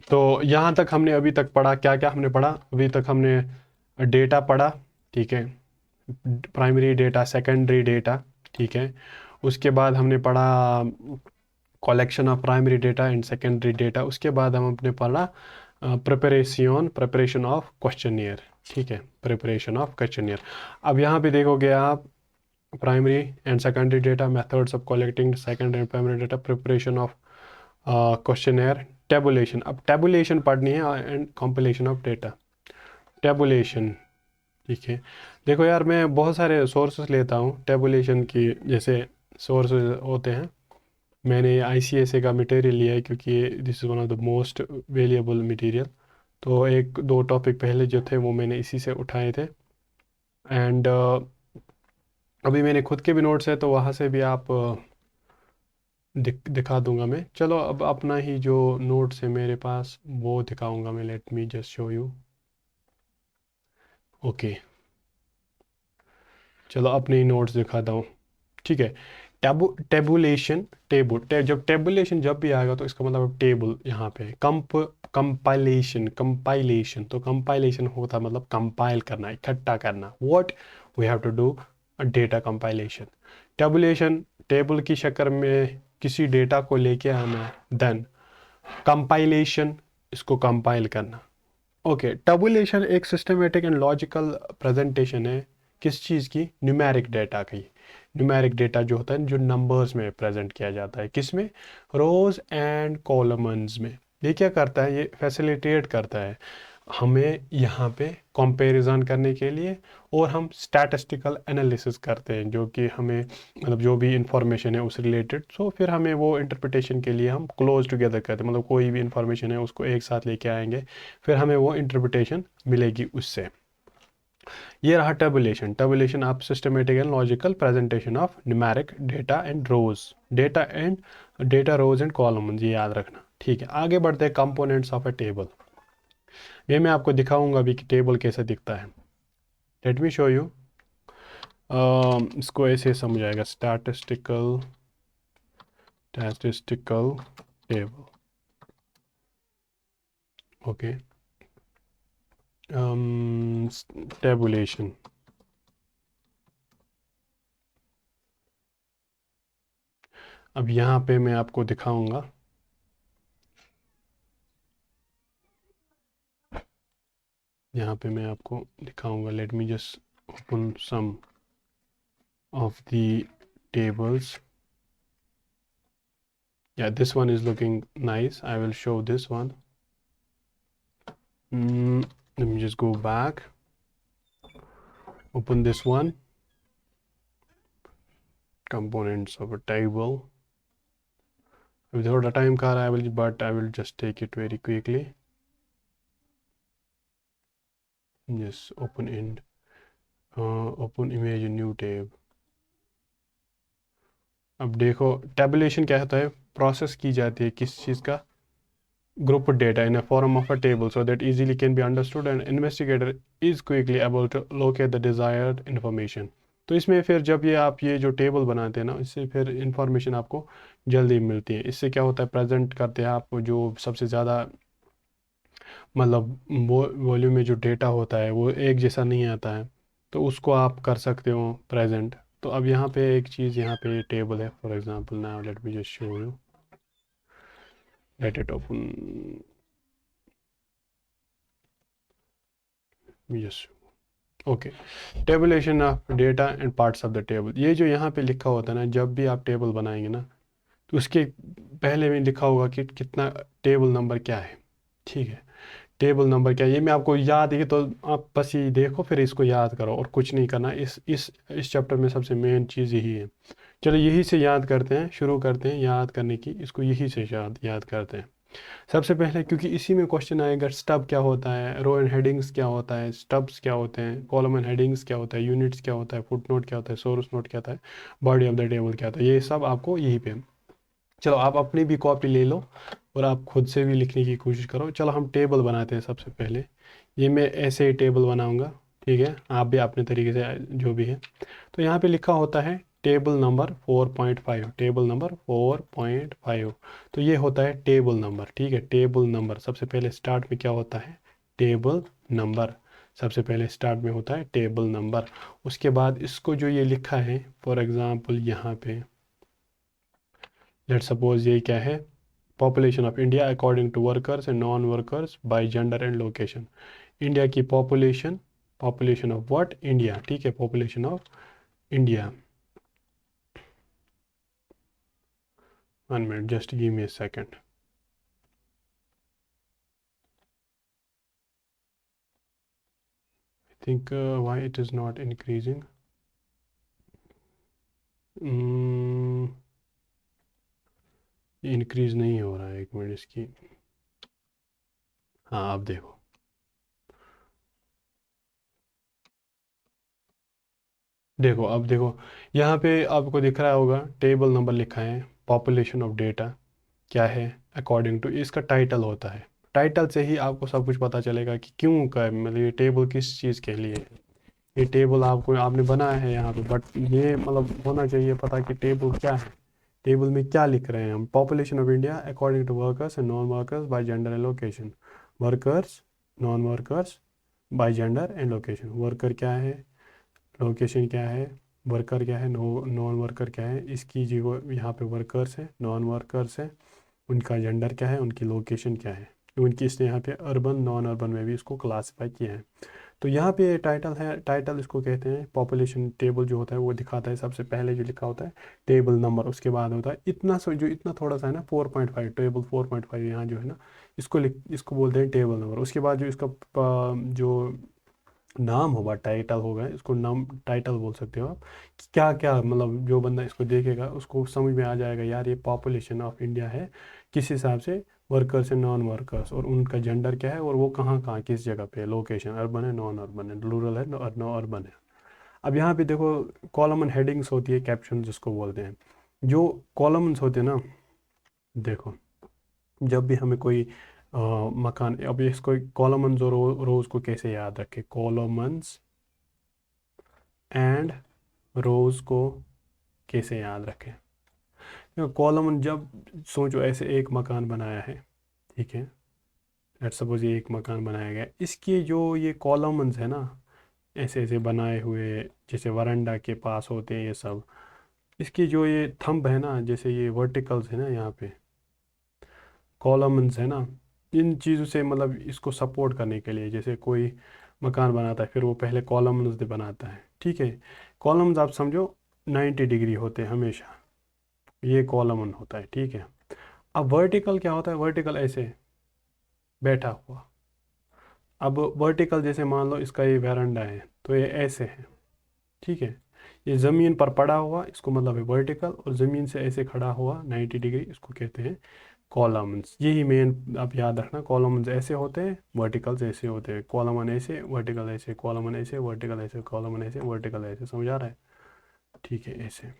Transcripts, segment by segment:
तो यहाँ तक हमने अभी तक पढ़ा, क्या क्या हमने पढ़ा अभी तक? हमने डेटा पढ़ा, ठीक है, प्राइमरी डेटा, सेकेंडरी डेटा, ठीक है। उसके बाद हमने पढ़ा collection of primary data and secondary data. उसके बाद हम अपने पढ़ा प्रिपरेशन ऑफ क्वेश्चनियर, ठीक है, प्रिपरेशन ऑफ क्वेश्चनियर। अब यहाँ पे देखोगे आप primary and secondary data, methods of collecting secondary and primary data, preparation of questionnaire, tabulation. अब टेबुलेशन पढ़नी है and compilation of data, tabulation, ठीक है। देखो यार, मैं बहुत सारे सोर्सेस लेता हूँ टेबुलेशन की, जैसे सोर्सेज होते हैं। मैंने ICSA का मटेरियल लिया है क्योंकि this is one of the most valuable material. तो एक दो टॉपिक पहले जो थे वो मैंने इसी से उठाए थे। एंड अभी मैंने खुद के भी नोट्स है, तो वहाँ से भी आप दिखा दूंगा मैं। चलो अब अपना ही जो नोट्स है मेरे पास वो दिखाऊंगा मैं। Late me just show you. Okay, चलो अपने ही नोट्स दिखाता हूँ, ठीक है। टेबुलेशन, जब टेबुलेशन जब भी आएगा तो इसका मतलब टेबल यहाँ पे है। कंपाइलेशन, तो कंपाइलेशन होता है मतलब कंपाइल करना, इकट्ठा करना। What we have to do data compilation. Tabulation, table की शक्ल में किसी डेटा को लेके आना, देन कंपाइलेशन, इसको कंपाइल करना। ओके, टबुलेशन एक सिस्टमेटिक एंड लॉजिकल प्रेजेंटेशन है किस चीज़ की? न्यूमेरिक डेटा की। न्यूमेरिक डेटा जो होता है, जो नंबर्स में प्रेजेंट किया जाता है, किस में? रोज एंड कॉलम्स में। ये क्या करता है? ये फैसिलिटेट करता है हमें यहाँ पे कंपैरिजन करने के लिए। और हम स्टैटिस्टिकल एनालिसिस करते हैं, जो कि हमें मतलब जो भी इंफॉर्मेशन है उस रिलेटेड, सो फिर हमें वो इंटरप्रिटेशन के लिए हम क्लोज टुगेदर करते हैं। मतलब कोई भी इंफॉर्मेशन है उसको एक साथ लेके आएंगे, फिर हमें वो इंटरप्रिटेशन मिलेगी उससे। ये रहा टेबुलेशन। टेबुलेशन आप systematic and logical presentation of numeric data and rows, data rows and columns, ये याद रखना, ठीक है। आगे बढ़ते हैं कंपोनेंट्स ऑफ अ टेबल। ये मैं आपको दिखाऊंगा अभी कि टेबल कैसे दिखता है। Let me show you. इसको ऐसे समझाएगा, स्टैटिस्टिकल टेबल, ओके। टेबुलेशन, अब यहाँ पे मैं आपको दिखाऊंगा। यहाँ पे मैं आपको दिखाऊंगा। Let me just open some of the tables. Yeah, this one is looking nice. I will show this one. Let me just go back, open this one, components of a table. Without a time car but I will just take it very quickly. Yes, open image new tab. अब देखो tabulation क्या होता है? Process की जाती है किस चीज़ का? group data in a form of a table so that easily can be understood and investigator is quickly able to locate the desired information. तो इसमें फिर जब ये आप ये जो टेबल बनाते हैं ना, इससे फिर इंफॉर्मेशन आपको जल्दी मिलती है। इससे क्या होता है? प्रेजेंट करते हैं आप जो सबसे ज़्यादा मतलब वो वॉल्यूम में जो डेटा होता है वो एक जैसा नहीं आता है, तो उसको आप कर सकते हो प्रेजेंट। तो अब यहाँ पे एक चीज़, यहाँ पे टेबल है for example. Now let me just show you, let it open, yes, okay. Tabulation of data and parts of the table. ये जो यहाँ पे लिखा होता है ना, जब भी आप टेबल बनाएंगे ना, तो उसके पहले में लिखा होगा कि कितना टेबल नंबर क्या है, ठीक है। टेबल नंबर क्या है ये मैं आपको याद है, तो आप बस ये देखो फिर इसको याद करो और कुछ नहीं करना। इस चैप्टर में सबसे मेन चीज़ यही है। चलो यही से याद करते हैं, शुरू करते हैं याद करने की, इसको यही से याद करते हैं। सबसे पहले, क्योंकि इसी में क्वेश्चन आएगा, स्टब क्या होता है, रो एंड हेडिंग्स क्या होता है, स्टब्स क्या होते हैं, कॉलम एंड हेडिंग्स क्या होता है, यूनिट्स क्या होता है, फुट नोट क्या होता है, सोर्स नोट क्या होता है, बॉडी ऑफ द टेबल क्या होता है, ये सब आपको यहीं पे। चलो आप अपनी भी कॉपी ले लो और आप खुद से भी लिखने की कोशिश करो। चलो हम टेबल बनाते हैं सबसे पहले। ये मैं ऐसे ही टेबल बनाऊंगा, ठीक है। आप भी अपने तरीके से जो भी है। तो यहाँ पे लिखा होता है टेबल नंबर 4.5, टेबल नंबर 4.5। तो ये होता है टेबल नंबर, ठीक है। टेबल नंबर सबसे पहले स्टार्ट में क्या होता है, टेबल नंबर। सबसे पहले स्टार्ट में होता है टेबल नंबर। उसके बाद इसको जो ये लिखा है, फॉर एग्जांपल यहाँ पे लेट सपोज ये क्या है, population of India according to workers and non workers by gender and location. India की population, population of what, India, ठीक है, population of India. 1 minute, just give me a second. I think why it is not increasing. Increase नहीं हो रहा है, 1 minute इसकी। हाँ अब देखो, देखो अब देखो, यहाँ पे आपको दिख रहा होगा टेबल नंबर लिखा है, पॉपुलेशन ऑफ डेटा क्या है अकॉर्डिंग टू, इसका टाइटल होता है। टाइटल से ही आपको सब कुछ पता चलेगा कि क्यों का, मतलब ये टेबल किस चीज़ के लिए है। ये टेबल आपको आपने बनाया है यहाँ पे, बट ये मतलब होना चाहिए पता कि टेबल क्या है, टेबल में क्या लिख रहे हैं हम। Population of India according to workers and non workers by gender and location. Workers, non workers by gender and location. Worker क्या है, लोकेशन क्या है, वर्कर क्या है, नॉन वर्कर क्या है, इसकी जो यहाँ पे वर्कर्स है, नॉन वर्कर्स है, उनका जेंडर क्या है, उनकी लोकेशन क्या है। उनकी इसने यहाँ पे अर्बन नॉन अर्बन में भी इसको क्लासीफाई किया है। तो यहाँ पे टाइटल है, टाइटल इसको कहते हैं। पॉपुलेशन टेबल जो होता है वो दिखाता है, सबसे पहले जो लिखा होता है टेबल नंबर, उसके बाद होता है इतना जो इतना थोड़ा सा है ना 4.5, टेबल 4.5 यहाँ जो है ना, इसको बोलते हैं टेबल नंबर। उसके बाद जो इसका जो नाम होगा, टाइटल होगा, इसको नाम टाइटल बोल सकते हो आप। कि क्या क्या मतलब जो बंदा इसको देखेगा उसको समझ में आ जाएगा यार ये पॉपुलेशन ऑफ इंडिया है, किस हिसाब से वर्कर्स एंड नॉन वर्कर्स, और उनका जेंडर क्या है, और वो कहाँ कहाँ किस जगह पे, लोकेशन अर्बन है, नॉन अर्बन है, रूरल है और नॉन अर्बन है। अब यहाँ पे देखो कॉलम हेडिंग्स होती है, कैप्शन जिसको बोलते हैं। जो कॉलम्स होते हैं ना, देखो जब भी हमें कोई मकान, अब इसको कॉलमन्स और रोज को कैसे याद रखें, कॉलमन्स एंड रोज को कैसे याद रखें। कॉलम जब सोचो ऐसे एक मकान बनाया है, ठीक है, लेट्स सपोज ये एक मकान बनाया गया, इसके जो ये कॉलम्स है ना, ऐसे ऐसे बनाए हुए जैसे वरांडा के पास होते हैं ये सब, इसकी जो ये थंब है ना, जैसे ये वर्टिकल्स है ना यहाँ पे, कॉलम्स है ना, इन चीज़ों से मतलब इसको सपोर्ट करने के लिए, जैसे कोई मकान बनाता है फिर वो पहले कॉलम्स बनाता है, ठीक है। कॉलम्स आप समझो 90 डिग्री होते हैं हमेशा, ये कॉलमन होता है, ठीक है। अब वर्टिकल क्या होता है, वर्टिकल ऐसे बैठा हुआ। अब वर्टिकल जैसे मान लो इसका ये वरांडा है तो ये ऐसे है, ठीक है। ये ज़मीन पर पड़ा हुआ इसको मतलब है वर्टिकल, और ज़मीन से ऐसे खड़ा हुआ 90 डिग्री इसको कहते हैं कॉलम्स। यही मेन आप याद रखना, कॉलम्स ऐसे होते हैं, वर्टिकल्स ऐसे होते हैं, कॉलमन ऐसे, वर्टिकल ऐसे, कॉलमन ऐसे, वर्टिकल ऐसे, कॉलमन ऐसे, वर्टिकल ऐसे, समझ आ रहा है, ठीक है। ऐसे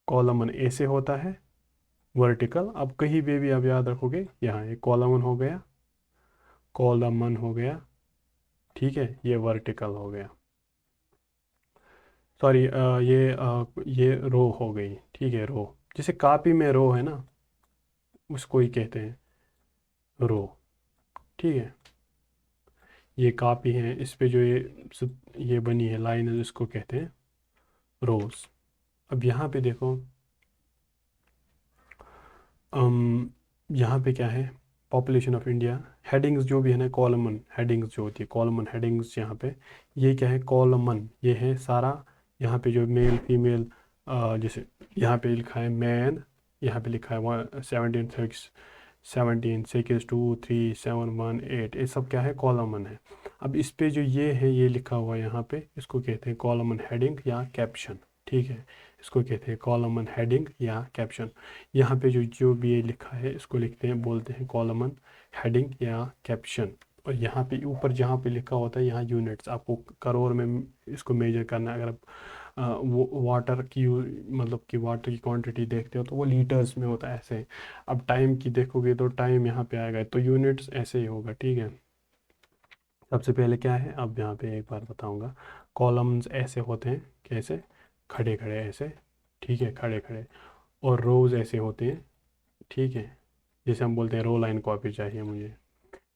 कॉलमन ऐसे होता है, वर्टिकल अब कहीं भी आप याद रखोगे, यहाँ ये कॉलमन हो गया, कॉलमन हो गया, ठीक है, ये वर्टिकल हो गया, सॉरी ये रो हो गई, ठीक है, रो। जैसे कॉपी में रो है ना, उसको ही कहते हैं रो, ठीक है। ये कॉपी है, इस पे जो ये बनी है लाइन है, इसको कहते हैं रोज। अब यहाँ पे देखो, यहाँ पे क्या है, पॉपुलेशन ऑफ इंडिया, हेडिंग्स जो भी है ना, कॉलमन हेडिंग्स जो होती है, कॉलमन हेडिंग्स यहाँ पे, ये क्या है, कॉलमन, ये है सारा। यहाँ पे जो मेल फीमेल, जैसे यहाँ पे लिखा है मैन, यहाँ पे लिखा है 17 6 2 3 7 1 8, ये सब क्या है, कॉलमन है। अब इस पे जो ये है, ये लिखा हुआ है यहाँ पे, इसको कहते हैं कॉलमन हेडिंग या कैप्शन, ठीक है। इसको कहते हैं कॉलमन हेडिंग या कैप्शन। यहाँ पे जो जो भी ये लिखा है इसको लिखते हैं, बोलते हैं कॉलमन हेडिंग या कैप्शन। और यहाँ पे ऊपर जहाँ पे लिखा होता है यहाँ यूनिट्स, आपको करोड़ में इसको मेजर करना है। अगर आप वो वाटर की मतलब कि वाटर की क्वांटिटी देखते हो तो वो लीटर्स में होता है ऐसे। अब टाइम की देखोगे तो टाइम यहाँ पे आएगा, तो यूनिट्स ऐसे ही होगा, ठीक है। सबसे पहले क्या है, अब यहाँ पे एक बार बताऊंगा, कॉलम्स ऐसे होते हैं, कैसे, खड़े खड़े ऐसे, ठीक है, खड़े खड़े। और रोज़ ऐसे होते हैं, ठीक है, जैसे हम बोलते हैं रो लाइन कॉपी चाहिए मुझे,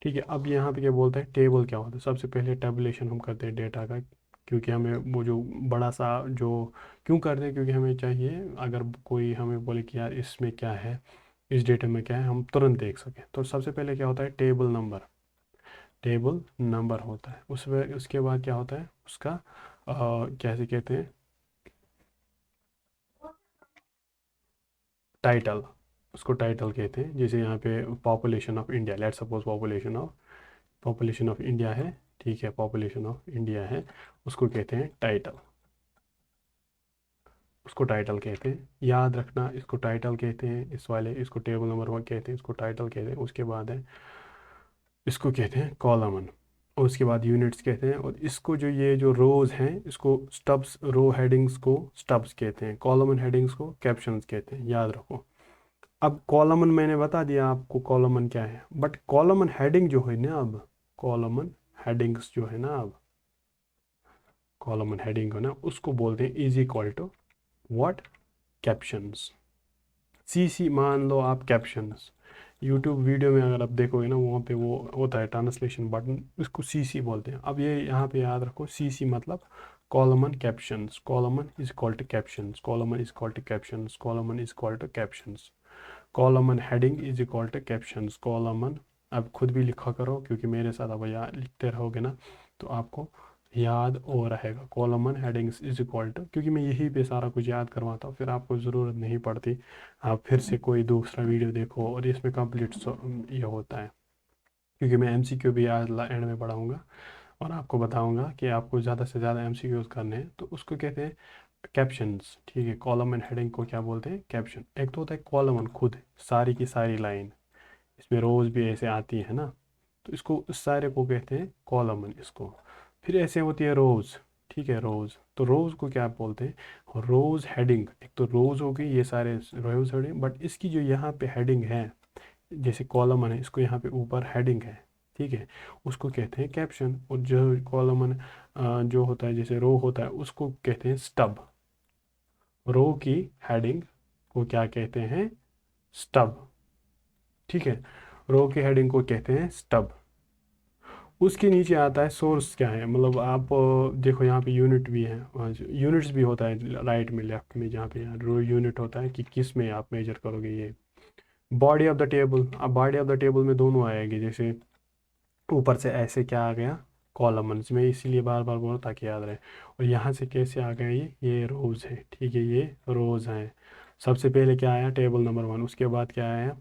ठीक है। अब यहाँ पे क्या बोलते हैं, टेबल क्या होता है। सबसे पहले टेबुलेशन हम करते हैं डेटा का, क्योंकि हमें वो जो बड़ा सा जो, क्यों करते हैं, क्योंकि हमें चाहिए अगर कोई हमें बोले कि यार इसमें क्या है, इस डेटा में क्या है, हम तुरंत देख सकें। तो सबसे पहले क्या होता है, टेबल नंबर, टेबल नंबर होता है। उसके बाद क्या होता है उसका कैसे कहते हैं, टाइटल, उसको टाइटल कहते हैं। जैसे यहाँ पे population of India, let's suppose population of India है, ठीक है, पॉपुलेशन ऑफ इंडिया है, उसको कहते हैं टाइटल, उसको टाइटल कहते हैं। याद रखना, इसको टाइटल कहते हैं, इस वाले इसको टेबल नंबर वन कहते हैं, इसको टाइटल कहते हैं। उसके बाद है, इसको कहते हैं कॉलमन, और उसके बाद यूनिट्स कहते हैं। और इसको जो ये जो रोज़ हैं इसको स्टब्स, रो हेडिंग्स को स्टब्स कहते हैं, कॉलमन हेडिंग्स को कैप्शंस कहते हैं, याद रखो। अब कॉलमन मैंने बता दिया आपको कॉलमन क्या है, बट कॉलमन हेडिंग जो है ना, अब कॉलमन हेडिंग्स जो है ना, अब कॉलमन हेडिंग है ना, उसको बोलते हैं is equal to what, captions. C C मान लो आप कैप्शंस, यूट्यूब वीडियो में अगर आप देखोगे ना, वहाँ पे वो होता है ट्रांसलेशन बटन, उसको सी सी बोलते हैं। अब ये यहाँ पे याद रखो, सी सी मतलब column captions, column is equal to captions, column is equal to captions, column is equal to captions, column heading is equal to captions, column. अब खुद भी लिखा करो, क्योंकि मेरे साथ अब यार लिखते रहोगे ना तो आपको याद हो रहेगा। Column headings is equal to, क्योंकि मैं यही पे सारा कुछ याद करवाता हूँ, फिर आपको ज़रूरत नहीं पड़ती आप फिर से कोई दूसरा वीडियो देखो और इसमें कंप्लीट ये होता है। क्योंकि मैं एमसीक्यू भी आज एंड में पढ़ाऊँगा और आपको बताऊँगा कि आपको ज़्यादा से ज़्यादा एमसीक्यूज करने हैं, तो उसको कहते हैं कैप्शंस, ठीक है। कॉलम एंड हेडिंग को क्या बोलते हैं, कैप्शन। एक तो होता है कॉलम खुद, सारी की सारी लाइन, इसमें रोज भी ऐसे आती है ना, तो इसको इस सारे को कहते हैं कॉलमन इसको। फिर ऐसे होती है रोज, ठीक है, रोज। तो रोज को क्या बोलते हैं, रोज हेडिंग। एक तो रोज हो गई, ये सारे रोज हेडिंग, बट इसकी जो यहाँ पे हेडिंग है, जैसे कॉलमन है, इसको यहाँ पे ऊपर हेडिंग है, ठीक है, उसको कहते हैं कैप्शन। और जो कॉलमन जो होता है, जैसे रो होता है, उसको कहते हैं स्टब। रो की हेडिंग को क्या कहते हैं, स्टब, ठीक है, रो की हेडिंग को कहते हैं स्टब। उसके नीचे आता है सोर्स क्या है, मतलब आप देखो यहाँ पे यूनिट भी है, यूनिट्स भी होता है राइट में लेफ्ट में, जहाँ पे रो यूनिट होता है कि किस में आप मेजर करोगे ये। बॉडी ऑफ द टेबल, अब बॉडी ऑफ द टेबल में दोनों आएगी, जैसे ऊपर से ऐसे क्या आ गया, कॉलम्स में, इसीलिए बार बार बोलो ताकि याद रहे। और यहाँ से कैसे आ गया, ये रोज़ है, ठीक है, ये रोज़ हैं। सबसे पहले क्या आया, टेबल नंबर वन, उसके बाद क्या आया,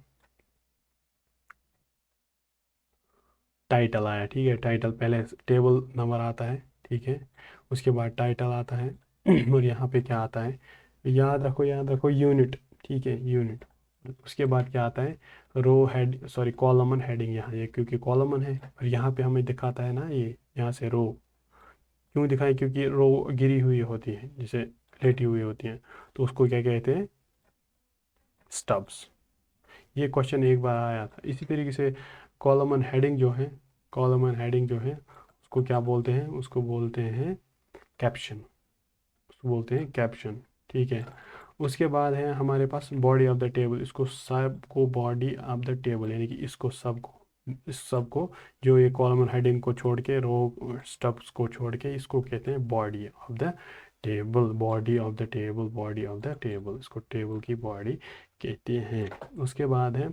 टाइटल आया, ठीक है। टाइटल पहले टेबल नंबर आता है, ठीक है, उसके बाद टाइटल आता है और यहाँ पे क्या आता है, याद रखो यूनिट, ठीक है, यूनिट। उसके बाद क्या आता है, रो हेड, सॉरी कॉलमन हेडिंग, यहाँ ये क्योंकि कॉलमन है, और यहाँ पे हमें दिखाता है ना ये, यहाँ से रो क्यों दिखाएं, क्योंकि रो गिरी हुई होती है, जैसे लेटी हुई होती हैं, तो उसको क्या कहते हैं, स्टब्स। ये क्वेश्चन एक बार आया था इसी तरीके से। कॉलमन हेडिंग जो है, कॉलमन हेडिंग जो है उसको क्या बोलते हैं, उसको बोलते हैं कैप्शन, उसको बोलते हैं कैप्शन, ठीक है। उसके बाद है हमारे पास बॉडी ऑफ द टेबल, इसको सब को बॉडी ऑफ द टेबल, यानी कि इसको सब को, इस सब को, जो ये कॉलमन हेडिंग को छोड़ के, रो स्टब्स को छोड़ के, इसको कहते हैं body of the table, body of the table, body of the table, इसको टेबल की बॉडी कहते हैं। उसके बाद है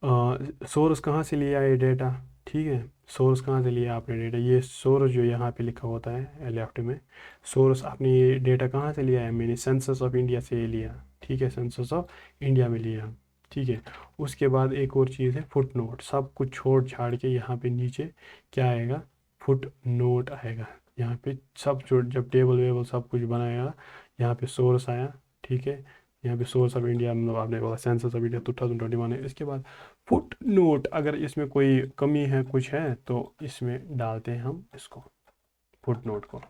सोर्स कहाँ से लिया ये डेटा, ठीक है, सोर्स कहाँ से लिया आपने डेटा, ये सोर्स जो यहाँ पे लिखा होता है लेफ्ट में, सोर्स आपने ये डेटा कहाँ से लिया है, मैंने सेंसस ऑफ इंडिया से ये लिया, ठीक है, सेंसस ऑफ इंडिया में लिया, ठीक है। उसके बाद एक और चीज़ है फुट नोट, सब कुछ छोड़ छाड़ के यहाँ पे नीचे क्या आएगा, फुट नोट आएगा। यहाँ पे सब जो जब टेबल वेबल सब कुछ बनाएगा, यहाँ पे सोर्स आया, ठीक है, यहाँ पे सोर्स ऑफ इंडिया, मतलब आपने बोला सेंसस ऑफ इंडिया 2021 है। इसके बाद फुट नोट, अगर इसमें कोई कमी है कुछ है तो इसमें डालते हैं हम इसको, फुट नोट को।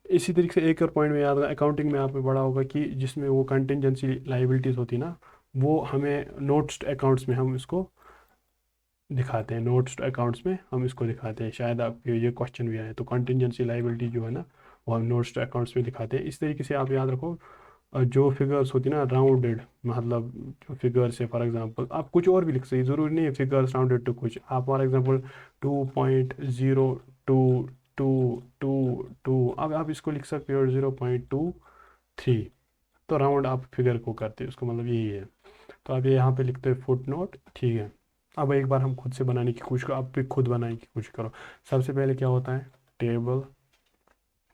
इसी तरीके से एक और पॉइंट में याद रखना, अकाउंटिंग में आपने पढ़ा होगा कि जिसमें वो कंटिजेंसी लाइबिलिटीज़ होती ना, वो हमें नोट्स अकाउंट्स में हम इसको दिखाते हैं, नोट्स अकाउंट्स में हम इसको दिखाते हैं। शायद आपके ये क्वेश्चन भी आए, तो कंटिजेंसी लाइबिलिटी जो है ना, वो हम नोट्स टू अकाउंट्स में दिखाते हैं। इस तरीके से आप याद रखो, जो फिगर्स होती है ना राउंडेड, मतलब जो फिगर्स है, फॉर एग्जांपल आप कुछ और भी लिख सकते, ज़रूरी नहीं है फिगर्स राउंडेड टू कुछ, आप फॉर एग्जांपल 2.022222, अब आप इसको लिख सकते हो 0.23, तो राउंड आप फिगर को करते हैं, उसको मतलब यही है। तो आप ये यहाँ पे लिखते हैं फुट नोट, ठीक है। अब एक बार हम खुद से बनाने की कोशिश करो, आप भी खुद बनाने की कोशिश करो। सबसे पहले क्या होता है, टेबल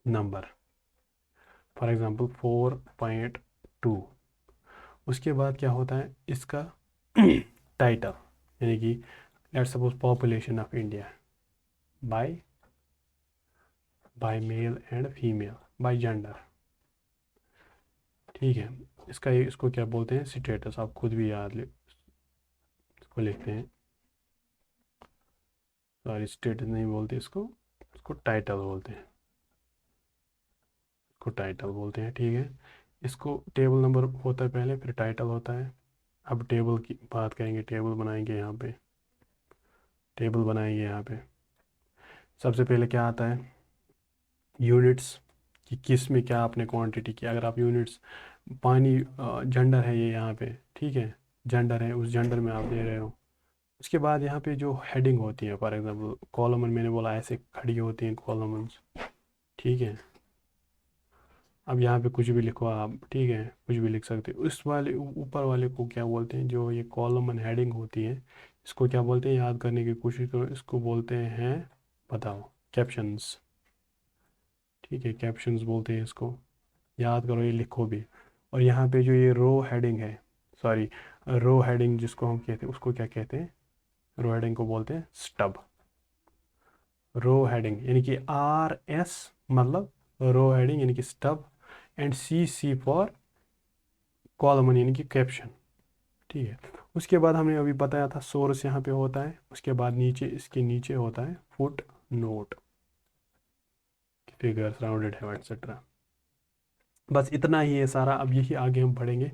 नंबर, फॉर एग्जांपल 4.2। उसके बाद क्या होता है इसका टाइटल, यानी कि let's suppose population of India by by male and female by gender, ठीक है। इसको क्या बोलते हैं, स्टेटस, आप खुद भी याद इसको लिखते हैं, सॉरी स्टेटस नहीं बोलते इसको, इसको टाइटल बोलते हैं, इसको टाइटल बोलते हैं, ठीक है। इसको टेबल नंबर होता है पहले, फिर टाइटल होता है। अब टेबल की बात करेंगे, टेबल बनाएंगे यहाँ पे, टेबल बनाएंगे यहाँ पे। सबसे पहले क्या आता है, यूनिट्स, कि किस में क्या आपने क्वांटिटी की। अगर आप यूनिट्स, पानी जेंडर है ये यहाँ पे, ठीक है, जेंडर है, उस जेंडर में आप दे रहे हो। उसके बाद यहाँ पे जो हेडिंग होती है, फॉर एग्जांपल कॉलमन, मैंने बोला ऐसे खड़ी होती हैं कॉलमन्स, ठीक है। अब यहाँ पे कुछ भी लिखो आप, ठीक है, कुछ भी लिख सकते हो। उस वाले ऊपर वाले को क्या बोलते हैं, जो ये कॉलमन हेडिंग होती है, इसको क्या बोलते हैं, याद करने की कोशिश करो, इसको बोलते हैं, बताओ, कैप्शंस, ठीक है, कैप्शंस बोलते हैं इसको, याद करो, ये लिखो भी। और यहाँ पे जो ये रो हेडिंग है, सॉरी, रो हेडिंग जिसको हम कहते हैं, उसको क्या कहते हैं, रो हेडिंग को बोलते हैं स्टब। रो हेडिंग यानी कि RS मतलब रो हेडिंग यानी कि स्टब, एंड CC फॉर कॉलमन यानी कि कैप्शन, ठीक है। उसके बाद हमने अभी बताया था सोर्स यहाँ पे होता है, उसके बाद नीचे, इसके नीचे होता है फुट नोट, फिगर्स राउंडेड है एक्सेट्रा। बस इतना ही है सारा, अब यही आगे हम पढ़ेंगे,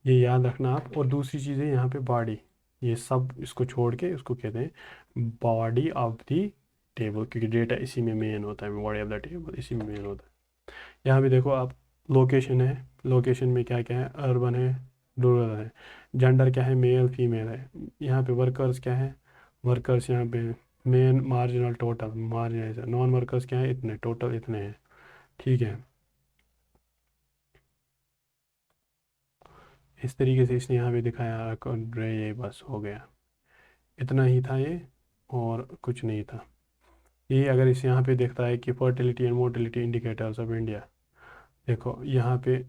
ये याद रखना आप। और दूसरी चीज़ है यहाँ पे बॉडी, ये सब इसको छोड़ के इसको कहते हैं बॉडी ऑफ द टेबल, क्योंकि डेटा इसी में मेन होता है, बॉडी ऑफ द टेबल इसी में मेन होता है। यहाँ भी देखो आप, लोकेशन है, लोकेशन में क्या क्या है, अर्बन है, रूरल है, जेंडर क्या है, मेल फीमेल है। यहाँ पे वर्कर्स क्या है, वर्कर्स यहाँ पे main, marginal, total, marginal, non workers क्या है, इतने, टोटल इतने हैं, ठीक है। इस तरीके से इसने यहाँ पे दिखाया, ये बस हो गया, इतना ही था ये, और कुछ नहीं था। ये अगर इस यहाँ पे देखता है कि fertility and mortality indicators of India, देखो यहाँ पे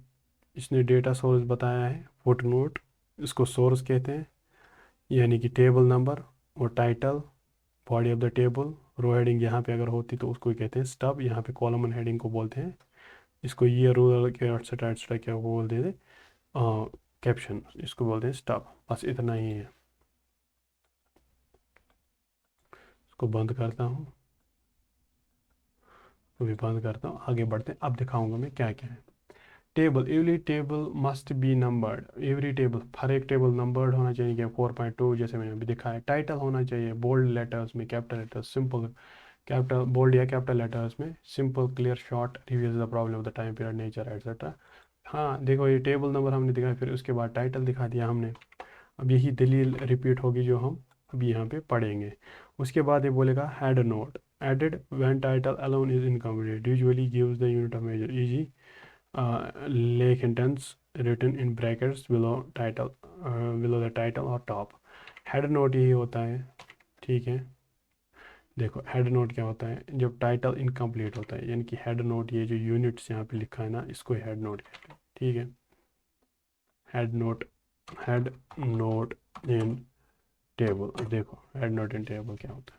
इसने डेटा सोर्स बताया है, फुट नोट, इसको सोर्स कहते हैं, यानी कि टेबल नंबर, और title, body of the table, row heading यहाँ पे अगर होती तो उसको कहते हैं स्टब, यहाँ पे कॉलमन हेडिंग को बोलते हैं, इसको ये रूरल के एक्सेट्रा एक्सेट्रा क्या वो बोलते हैं, कैप्शन, इसको बोलते हैं स्टब। बस इतना ही है, इसको बंद करता हूँ, तो भी बंद करता हूँ, आगे बढ़ते हैं, अब दिखाऊंगा मैं क्या क्या है। Table, every table must be numbered, every table, हर एक टेबल नंबर्ड होना चाहिए, क्या 4.2 जैसे मैंने अभी दिखाया। टाइटल होना चाहिए बोल्ड लेटर्स में, capital letters, simple capital bold या कैपिटल लेटर्स में, simple clear short, reviews the problem of the time period nature etcetera. हाँ देखो, ये टेबल नंबर हमने दिखाया, फिर उसके बाद टाइटल दिखा दिया हमने। अब यही दलील रिपीट होगी जो हम अभी यहाँ पे पढ़ेंगे। उसके बाद ये बोलेगा head note, added when title alone is incomplete, usually gives the unit of measure, e.g. Lake intents written in brackets below title, below the title or top। Head note यही होता है, ठीक है। देखो हेड नोट क्या होता है, जब टाइटल इनकम्प्लीट होता है, यानी कि हेड नोट, ये जो यूनिट्स यहाँ पे लिखा है ना, इसको हेड नोट कहते हैं, ठीक है। हेड नोट, हेड नोट इन टेबल, देखो हेड नोट इन टेबल क्या होता है।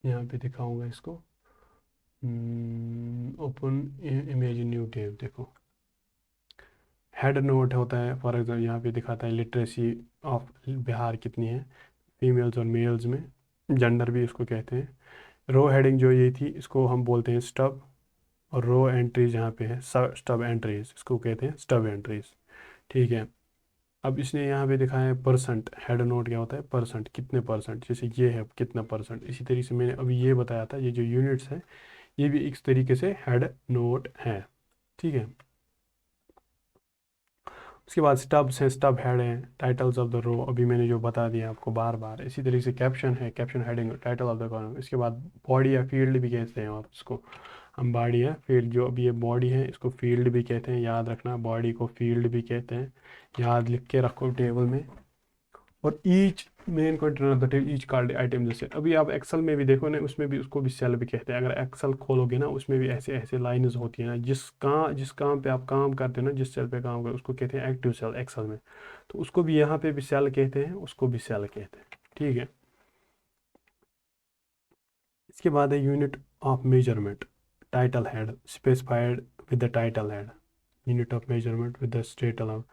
यहाँ पे दिखाऊंगा इसको, ओपन इमेज न्यू टेब, देखो हेड नोट होता है, फॉर एग्जाम्पल यहाँ पे दिखाता है लिटरेसी ऑफ बिहार कितनी है, फीमेल्स और मेल्स में, जेंडर भी इसको कहते हैं, रो हेडिंग जो ये थी इसको हम बोलते हैं स्टब, और रो एंट्रीज यहाँ पे है स्टब एंट्रीज, इसको कहते हैं स्टब एंट्रीज। ठीक है। अब इसने यहाँ पे दिखाया है परसेंट, हेड नोट क्या होता है परसेंट, कितने परसेंट, जैसे ये है कितना परसेंट। इसी तरीके से मैंने अभी ये बताया था, ये जो यूनिट्स है ये भी इस तरीके से हेड नोट है। ठीक है। उसके बाद स्टब्स हैं, स्टब हेड हैं, टाइटल्स ऑफ द रो अभी मैंने जो बता दिया आपको बार बार। इसी तरीके से कैप्शन है, caption heading, title of the column. इसके बाद बॉडी या फील्ड भी कहते हैं आप इसको, हम बॉडी या फील्ड, जो अभी ये बॉडी है इसको फील्ड भी कहते हैं, याद रखना बॉडी को फील्ड भी कहते हैं, याद लिख के रखो टेबल में। और each main content of the table, each card item, जैसे अभी आप एक्सेल में भी देखो ना, उसमें भी उसको भी सेल भी कहते हैं। अगर एक्सेल खोलोगे ना उसमें भी ऐसे ऐसे लाइन्स होती हैं ना, जिस काम पे आप काम करते हो ना, जिस सेल पे काम करते हो उसको कहते हैं एक्टिव सेल एक्सेल में, तो उसको भी यहाँ पे भी सेल कहते हैं, उसको भी सेल कहते हैं। ठीक है। इसके बाद है unit of measurement, title head specified with the title head, unit of measurement with the title of.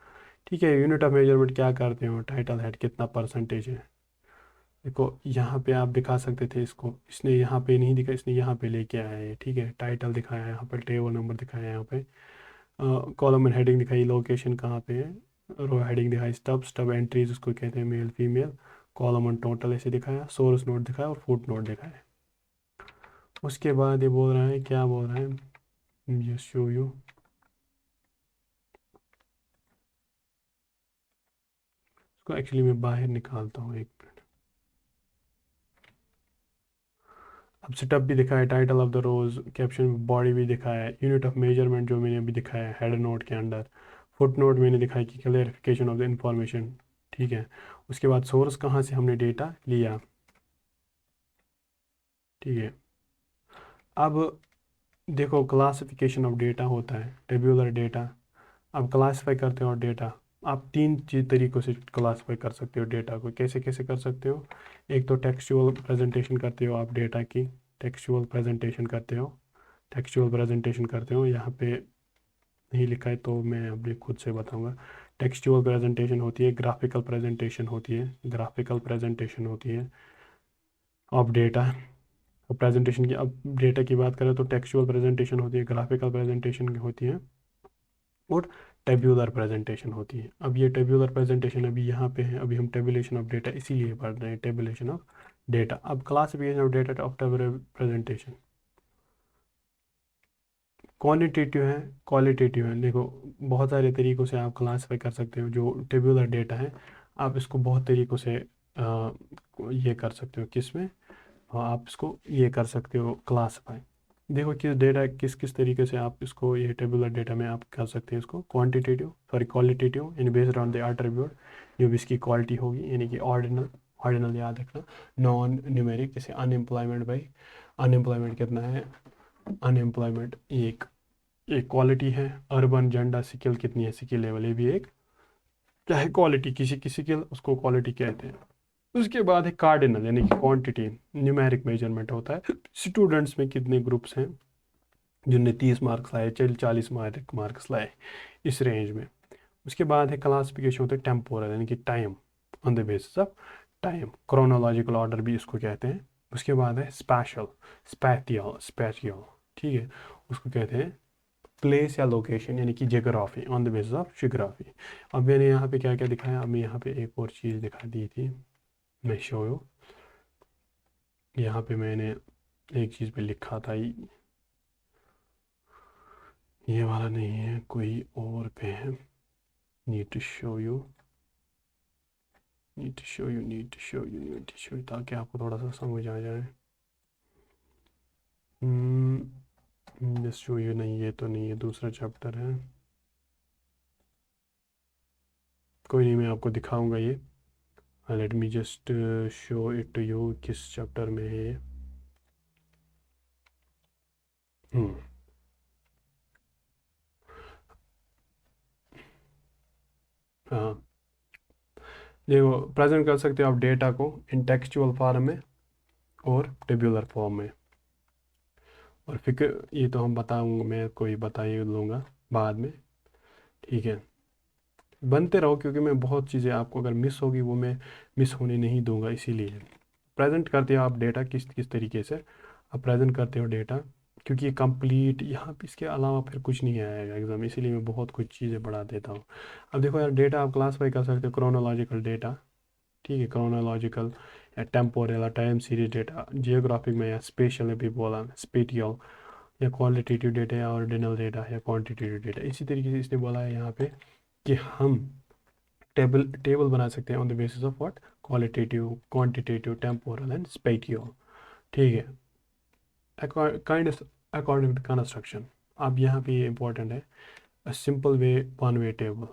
ठीक है। यूनिट ऑफ मेजरमेंट क्या करते हो, टाइटल हेड कितना परसेंटेज है। देखो यहाँ पे आप दिखा सकते थे इसको, इसने यहाँ पे नहीं दिखा, इसने यहाँ पे लेके आया है। ठीक है। टाइटल दिखाया है यहाँ पे, टेबल नंबर दिखाया है यहाँ पे, कॉलम एंड हेडिंग दिखाई, लोकेशन कहाँ पे है, रो हेडिंग दिखाई, स्टब, स्टब एंट्रीज उसको कहते हैं male female, column and total ऐसे दिखाया, सोर्स नोट दिखाया और फुट नोट दिखाया। उसके बाद ये बोल रहा है, क्या बोल रहा है, जस्ट शो यू, इसको एक्चुअली मैं बाहर निकालता हूँ एक मिनट। अब सेटअप भी दिखाया है, title of the rows, caption body भी दिखाया है, यूनिट ऑफ मेजरमेंट जो मैंने अभी दिखाया है हेड नोट के अंडर, फुट नोट मैंने दिखाया कि क्लियरिफिकेशन ऑफ द इंफॉर्मेशन। ठीक है। उसके बाद सोर्स कहाँ से हमने डेटा लिया। ठीक है। अब देखो क्लासिफिकेशन ऑफ डेटा होता है, टेब्यूलर डेटा। अब क्लासीफाई करते हो डेटा, आप तीन चीज तरीक़ों से क्लासीफाई कर सकते हो डेटा को, कैसे कैसे कर सकते हो। एक तो टेक्सचुअल प्रेजेंटेशन करते हो आप डेटा की, टेक्सचुअल प्रेजेंटेशन करते हो, टेक्सचुअल प्रेजेंटेशन करते हो, यहाँ पे नहीं लिखा है तो मैं अपने खुद से बताऊंगा। टेक्सचुअल प्रेजेंटेशन होती है, ग्राफिकल प्रेजेंटेशन होती है, ग्राफिकल प्रेजेंटेशन होती है ऑफ डेटा। और प्रेजेंटेशन की, अब डेटा की बात करें तो टेक्सचुअल प्रेजेंटेशन होती है, ग्राफिकल प्रेजेंटेशन होती है, और टेब्यूलर प्रेजेंटेशन होती है। अब ये टेब्यूलर प्रेजेंटेशन अभी यहाँ पे है, अभी हम टेबुलेशन ऑफ डेटा इसीलिए पढ़ रहे हैं, टेबुलेशन ऑफ डेटा। अब classification of data of tabular presentation, quantitative है, क्वालिटेटिव है। देखो बहुत सारे तरीक़ों से आप क्लासीफाई कर सकते हो जो टेबुलर डेटा है, आप इसको बहुत तरीक़ों से ये कर सकते हो, किस में आप इसको ये कर सकते हो क्लासीफाई। देखो किस डेटा किस किस तरीके से आप इसको ये टेबुलर डेटा में आप कर सकते हैं इसको, क्वांटिटेटिव सॉरी क्वालिटेटिव यानी बेस्ड ऑन द एट्रीब्यूट, जो भी इसकी क्वालिटी होगी, यानी कि ऑर्डिनल, ऑर्डिनल याद रखना, नॉन न्यूमेरिक, जैसे अनएम्प्लॉयमेंट भाई, अनएम्प्लॉयमेंट कितना है, अनएम्प्लॉयमेंट एक क्वालिटी है, अर्बन जेंडर स्किल कितनी है, स्किल लेवल, ये भी एक क्या है क्वालिटी, किसी की स्किल उसको क्वालिटी कहते हैं। उसके बाद है कार्डिनल यानी कि क्वांटिटी, न्यूमेरिक मेजरमेंट होता है, स्टूडेंट्स में कितने ग्रुप्स हैं जिनने 30 मार्क्स लाए, चल 40 मार्क्स लाए, इस रेंज में। उसके बाद है क्लासिफिकेशन होता है टेम्पोरल यानी कि time, on the basis of time, chronological order भी इसको कहते हैं। उसके बाद है स्पैशल, स्पैटियल स्पैटियल, ठीक है, उसको कहते हैं प्लेस या लोकेशन यानी कि geography, on the basis of geography. अब मैंने यहाँ पे क्या क्या दिखाया, अब मैं यहाँ पे एक और चीज़ दिखा दी थी, मैं शो यू, यहाँ पे मैंने एक चीज़ पे लिखा था, ये वाला नहीं है, कोई और पे है, need to show you, need to show you, need to show you, need to show you, ताकि आपको थोड़ा सा समझ आ जाए। जस्ट शो यू नहीं, ये तो नहीं है, दूसरा चैप्टर है, कोई नहीं, मैं आपको दिखाऊंगा ये। Let me just show it to you, किस चैप्टर में है ये। हम्म, हाँ, देखो प्रेजेंट कर सकते हो आप डेटा को इन टेक्सचुअल फॉर्म में और टेब्यूलर फॉर्म में, और फिर ये तो हम बताऊंगा, मैं कोई बता ही लूँगा बाद में। ठीक है। बनते रहो क्योंकि मैं बहुत चीज़ें आपको अगर मिस होगी वो मैं मिस होने नहीं दूंगा, इसीलिए प्रेजेंट करते हो आप डेटा किस किस तरीके से आप प्रेजेंट करते हो डेटा, क्योंकि ये कंप्लीट यहाँ पे इसके अलावा फिर कुछ नहीं आएगा एग्जाम, इसीलिए मैं बहुत कुछ चीज़ें बढ़ा देता हूँ। अब देखो यार, डेटा आप क्लासीफाई कर सकते हो क्रोनोलॉजिकल डेटा, ठीक है, क्रोनोलॉजिकल या टेम्पोरल या टाइम सीरीज डेटा, जियोग्राफिक में या स्पेशल में भी बोला, स्पेटियल या क्वालिटेटिव डेटा या ऑर्डिनल डेटा या क्वांटिटेटिव डेटा। इसी तरीके से इसने बोला है यहाँ पे कि हम टेबल टेबल बना सकते हैं on the basis of what, qualitative, quantitative, temporal and spatial, ठीक है, काइंड अकॉर्डिंग टू कंस्ट्रक्शन। अब यहाँ पे ये इंपॉर्टेंट है, a simple way one way table,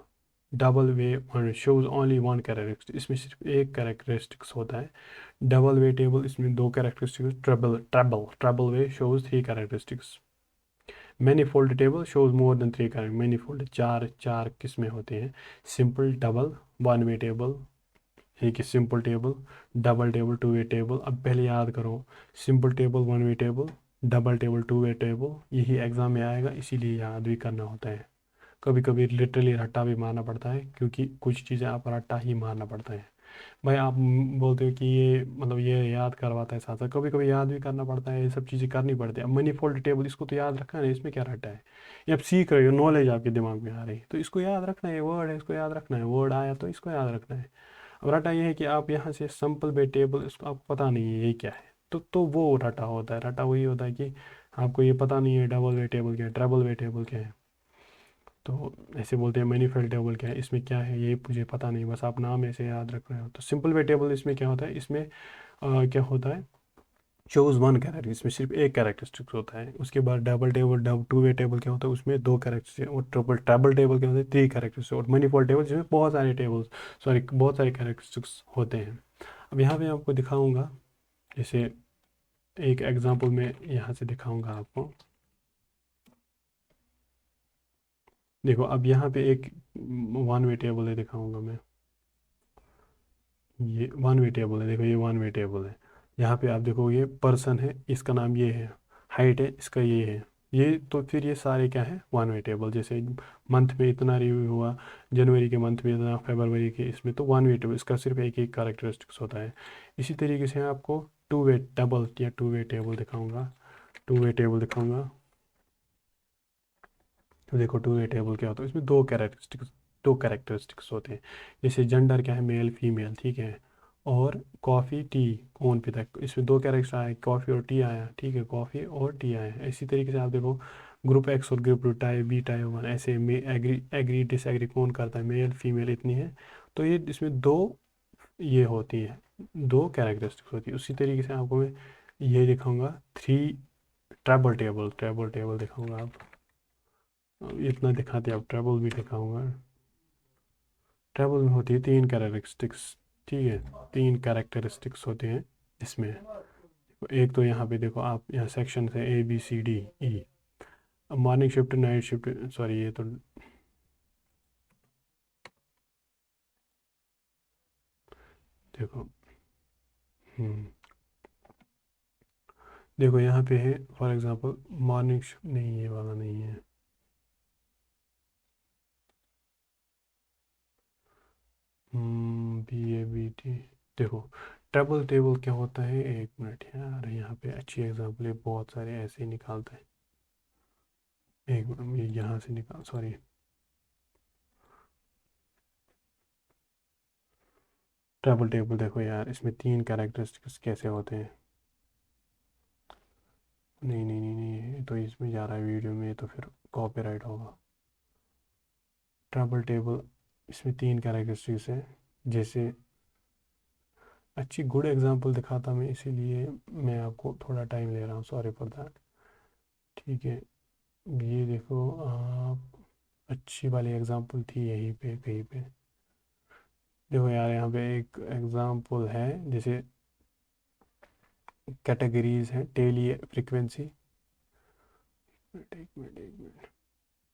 double way one shows only one characteristic, इसमें सिर्फ एक कैरेक्टरिस्टिक्स होता है। डबल वे टेबल, इसमें दो characteristics, treble treble treble way shows three characteristics. Many fold table shows more than three character, many fold चार चार किस्में होते हैं। Simple, double, one way table, एक ही simple table, double table, two way table. अब पहले याद करो, simple table, one way table, double table, two way table, यही एग्ज़ाम में आएगा, इसीलिए याद भी करना होता है। कभी कभी लिटरली रट्टा भी मारना पड़ता है, क्योंकि कुछ चीज़ें आप रट्टा ही मारना पड़ता है। भाई आप बोलते हो कि ये मतलब ये याद करवाता है, साथ साथ कभी कभी याद भी करना पड़ता है, ये सब चीज़ें करनी पड़ती है। अब मनी फोल्ड टेबल, इसको तो याद रखना है, इसमें क्या रट्टा है, ये आप सीख रहे हो, नॉलेज आपके दिमाग में आ रही है, तो इसको याद रखना है, वर्ड है इसको याद रखना है, वर्ड आया तो इसको याद रखना है। अब रटा ये है कि आप यहाँ से सिंपल बे टेबल, इसको आपको पता नहीं है ये क्या है, तो वो रटा होता है। रटा वही होता है कि आपको ये पता नहीं है डबल वे टेबल क्या है, ट्रबल वे टेबल क्या है, तो ऐसे बोलते हैं मैनीफोल्ड टेबल क्या है, इसमें क्या है ये मुझे पता नहीं, बस आप नाम ऐसे याद रख रहे हो। तो सिंपल वे टेबल इसमें क्या होता है, इसमें क्या होता है, शोज वन कैरेक्टर, इसमें सिर्फ एक कैरेक्टरिस्टिक्स होता है। उसके बाद double table, dub to way table क्या होता है, उसमें दो कैरेक्टर्स, और ट्रिपल ट्रबल टेबल क्या होता है, थ्री कैरेक्टर्स, और मैनीफोल्ड टेबल जिसमें बहुत सारे टेबल्स, सॉरी बहुत सारे कैरेक्टरिस्टिक्स होते हैं। अब यहाँ पे आपको दिखाऊंगा, जैसे एक एग्जांपल में यहाँ से दिखाऊंगा आपको। देखो अब यहाँ पे एक वन वे टेबल है, दिखाऊंगा मैं, ये वन वे टेबल है, देखो ये वन वे टेबल है। यहाँ पे आप देखो ये पर्सन है, इसका नाम ये है, हाइट है इसका ये है, ये तो फिर ये सारे क्या है, वन वे टेबल। जैसे मंथ में इतना रिव्यू हुआ, जनवरी के मंथ में इतना, फरवरी के, इसमें तो वन वे टेबल, इसका सिर्फ एक एक कैरेक्टरिस्टिक्स होता है। इसी तरीके से आपको टू वे डबल या टू वे टेबल दिखाऊंगा, टू वे टेबल दिखाऊंगा। तो देखो टू वे टेबल क्या होता है, इसमें दो कैरेक्टरिस्टिक्स होते हैं। जैसे जेंडर क्या है, मेल फीमेल, ठीक है, और कॉफ़ी टी कौन पीता है, इसमें दो कैरेक्टर आए, कॉफ़ी और टी आया, ठीक है, कॉफ़ी और टी आया। इसी तरीके से आप देखो ग्रुप एक्स और ग्रुप टू, टाई बी टाई वन, ऐसे में एग्री एग्री डिसएग्री कौन करता है, मेल फीमेल इतनी है। तो ये इसमें दो ये होती है, दो कैरेक्टरिस्टिक्स होती है। उसी तरीके से आपको मैं ये दिखाऊंगा, थ्री ट्रैबल टेबल दिखाऊंगा आप, इतना दिखाते हैं, अब ट्रैवल भी दिखाऊंगा। ट्रैवल में होती है तीन कैरेक्टरिस्टिक्स, ठीक है, तीन कैरेक्टरिस्टिक्स होते हैं इसमें। एक तो यहाँ पे देखो आप, यहाँ सेक्शन है A B C D E. अब morning shift, night shift, sorry ये तो देखो, हम्म, देखो यहाँ पे है फॉर एग्जांपल मॉर्निंग शिफ्ट, नहीं ये वाला नहीं है, बी ए बी टी। देखो ट्रैवल टेबल क्या होता है, एक मिनट यार, यहाँ पे अच्छी एग्जांपल है, बहुत सारे ऐसे ही निकालते हैं, एक मिनट ये यहाँ से निकाल, सॉरी। ट्रैवल टेबल देखो यार, इसमें तीन कैरेक्टरिस्टिक्स कैसे होते हैं, नहीं नहीं नहीं नहीं, ये तो इसमें जा रहा है वीडियो में, ये तो फिर कॉपीराइट होगा। ट्रैवल टेबल, इसमें तीन कैरेक्टरिस्टिक्स है। जैसे अच्छी गुड एग्जांपल दिखाता मैं, इसीलिए मैं आपको थोड़ा टाइम ले रहा हूँ, सॉरी फॉर दैट, ठीक है। ये देखो आप, अच्छी वाली एग्जांपल थी यहीं पे कहीं पे, देखो यार यहाँ पे एक एग्जांपल है, जैसे कैटेगरीज हैं, टेली फ्रीक्वेंसी, एक मिनट,